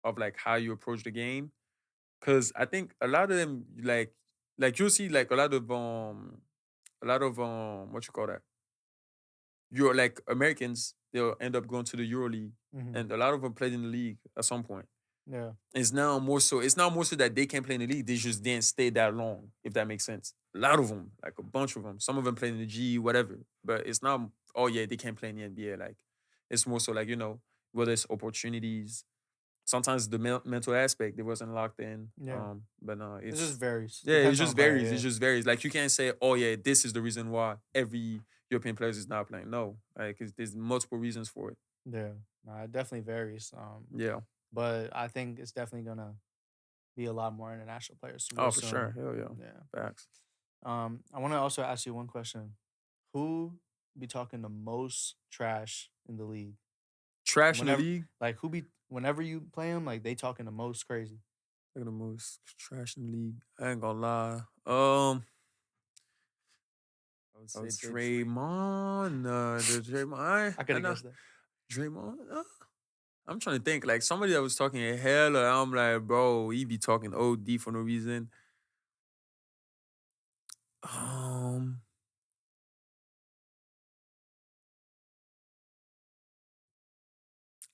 of like how you approach the game. Cause I think a lot of them like you'll see like a lot of what you call that you're like Americans, they'll end up going to the Euro League, Hmm. and a lot of them played in the league at some point. Yeah. It's now more so that they can't play in the league. They just didn't stay that long, if that makes sense. A lot of them, like a bunch of them. Some of them played in the G, whatever. But it's not. Oh yeah, they can't play in the NBA. Like it's more so like whether it's opportunities. Sometimes the mental aspect they wasn't locked in. Yeah. But no, It just it's varies. yeah, it Depends on the just player. varies. It Yeah. just varies. Like you can't say, oh yeah, this is the reason why every European player is not playing. No, like 'cause there's multiple reasons for it. Yeah. No, it definitely varies. Yeah. But I think it's definitely gonna be a lot more international players real Oh, for sure. soon. Hell yeah. Yeah. Facts. I want to also ask you one question. Who be talking the most trash in the league? Trash in the Whenever, league. like, whenever you play them, like they talking the most crazy. Look at the most trash in the league. I ain't gonna lie. I would I say was Draymond. Draymond. The Draymond. I could I have know guessed that. Draymond. I'm trying to think. Like somebody that was talking hella. I'm like, bro, he be talking OD for no reason. Um,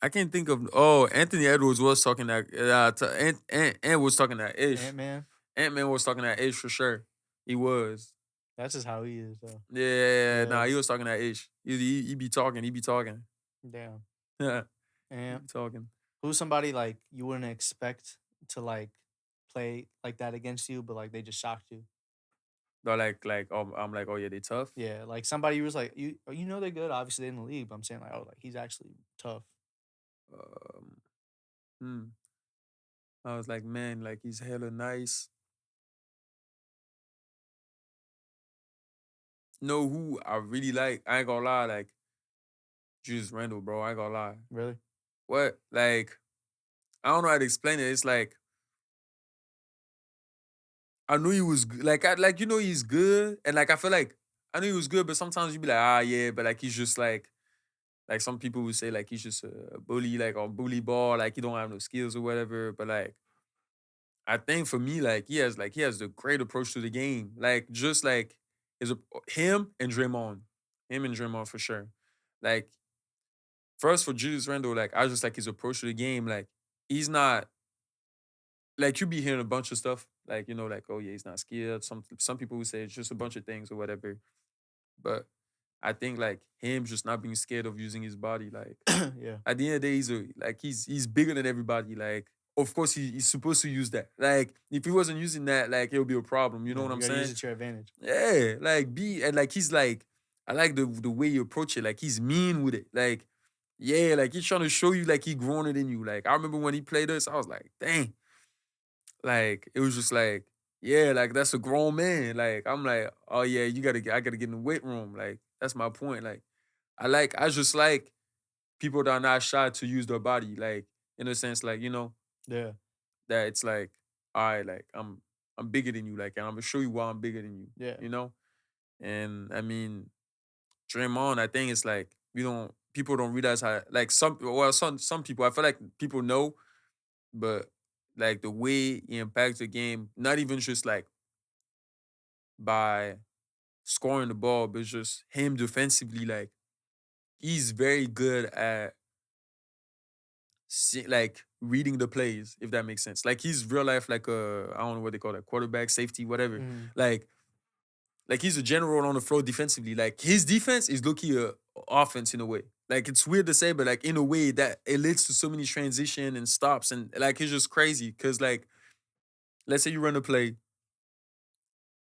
I can't think of. Oh, Anthony Edwards was talking that. Ant was talking that ish. Ant Man. Ant Man was talking that ish for sure. He was. That's just how he is, though. Yeah, nah, Yeah. he was talking that ish. He be talking. He be talking. Damn. He And be talking. who's somebody like you wouldn't expect to like play like that against you, but like they just shocked you? But I'm like, oh yeah, they tough. Yeah, like somebody who was like they're good. Obviously they're in the league, but I'm saying like like he's actually tough. Um, hmm. I was like, man, like he's hella nice. Know who I really like? I ain't gonna lie, like Julius Randle, bro. I ain't gonna lie. Really? What? Like, I don't know how to explain it. It's like I knew he was like he's good, and like I feel like I knew he was good, but sometimes you be like, ah yeah, but like he's just like some people would say like he's just a bully, like on bully ball, like he don't have no skills or whatever. But like I think for me, like he has the great approach to the game. Like just like is a him and Draymond. Him and Draymond for sure. Like first for Julius Randle, like I just like his approach to the game. Like he's not like you be hearing a bunch of stuff, like like oh yeah, he's not skilled. Some people would say it's just a bunch of things or whatever. But I think like him just not being scared of using his body, like Yeah. at the end of the day, he's bigger than everybody. Like of course he's supposed to use that. Like if he wasn't using that, like it'll be a problem. You know Yeah. what You I'm gotta use saying? it to your advantage. Yeah, like be and like he's like I like the way you approach it. Like he's mean with it. Like yeah, like he's trying to show you like he growing it in you. Like I remember when he played us, I was like, dang. Like it was just like, yeah, like that's a grown man. Like I'm like, oh yeah, I gotta get in the weight room. Like that's my point. Like I just like people that are not shy to use their body. Like in a sense, like Yeah. That it's like, all right, like I'm bigger than you, like, and I'm gonna show you why I'm bigger than you, Yeah. you know? And I mean, Draymond, I think it's like people don't realize how like some people I feel like people know, but like the way he impacts the game, not even just like by scoring the ball, but it's just him defensively, like he's very good at like reading the plays, if that makes sense. Like he's real life like a I don't know what they call it, quarterback, safety, whatever. Mhm. Like like he's a general on the floor defensively. Like his defense is low-key a offense in a way. Like it's weird to say, but like in a way that it leads to so many transition and stops and like it's just crazy. Cause like let's say you run a play,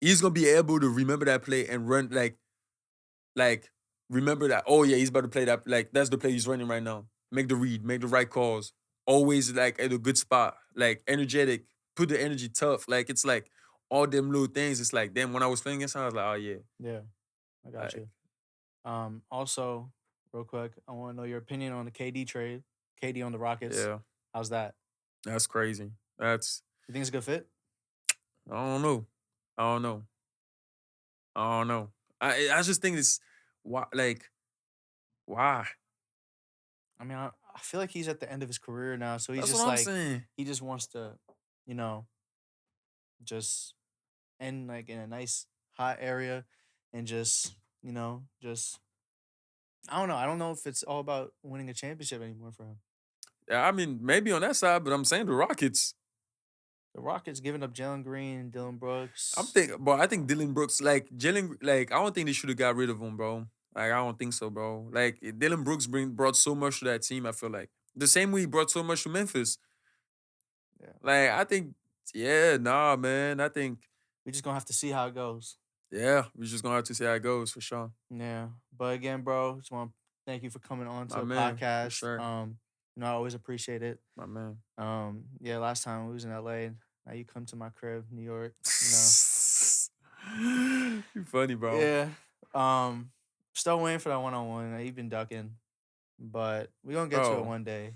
he's gonna be able to remember that play and run like remember that, oh yeah, he's about to play that, like that's the play he's running right now. Make the read, make the right calls. Always like at a good spot, like energetic, put the energy tough. Like it's like all them little things. It's like, damn, when I was playing against him, I was like, oh yeah. Yeah. I got Like, you. Also, real quick, I want to know your opinion on the KD trade. KD on the Rockets. yeah, How's that? that's crazy. That's You think it's a good fit? I don't know. I don't know. I don't know. I just think it's why like why? I mean, I feel like he's at the end of his career now, so he's That's what just I'm like saying. he just wants to, you know, just end like in a nice hot area and just, just I don't know. I don't know if it's all about winning a championship anymore for him. Yeah, I mean, maybe on that side, but I'm saying the Rockets. The Rockets giving up Jalen Green, Dylan I'm Brooks. thinking, bro. I think Dylan Brooks, like Jalen, like I don't think they should have got rid of him, bro. Like I don't think so, bro. Like Dylan Brooks brought so much to that team. I feel like the same way he brought so much to Memphis. Yeah. Like I think, yeah, nah, man. I think, We just gonna have to see how it goes. yeah, we're just gonna have to see how it goes for sure. Yeah. But again, bro, just want to thank you for coming on to My the man, for podcast. sure. I always appreciate it. My man. Yeah, last time we was in LA. Now you come to my crib, New York. You funny, bro. Yeah. Um, Still waiting for that one on one. You've been ducking, but we're gonna get to it Bro, one day.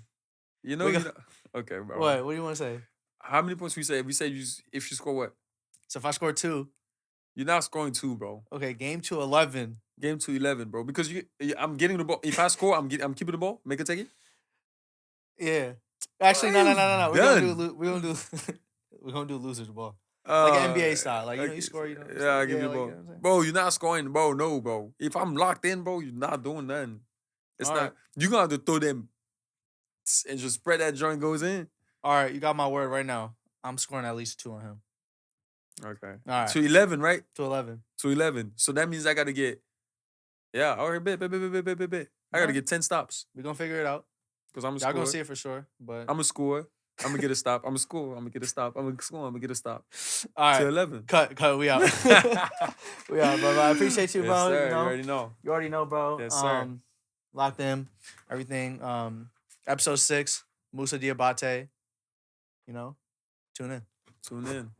you know We you got know. Okay, bro. what? What do you want to say? How many points we said? We said if you score what? So if I score two, You're not scoring two, bro. okay, game to 11. Game to 11, bro. Because I'm getting the ball. If I score, I'm keeping the ball. Make it take it. Yeah. Actually, no, no, It's no, no, no. done. We're gonna do we're gonna do losers ball, like an Uh, NBA style. Like you okay, score, it's yeah, like I give yeah, you the like you ball, know what I'm saying. bro. You're not scoring, bro. No, bro. If I'm locked in, bro, you're not doing nothing. It's All right, not. You gonna have to throw them and just spread that joint goes in. all right. You got my word right now. I'm scoring at least two on him. Okay. All right, To 11, right? to 11. To 11. So that means I gotta get. Yeah. All right. Bet. I All gotta right, get 10 stops we're gonna figure it out. because I'm a Y'all gonna scorer. see it for sure. But I'm a scorer. I'm gonna get a stop. I'm a scorer. I'm gonna get a stop. I'm gonna score. I'm gonna get a stop. all To right, 11. cut. We out. We out, bro. I appreciate you, Yes, bro. sir. You already know. You already know, bro. Yes, sir. Locked in, everything. Episode 6, Moussa Diabate. Tune in. Tune in.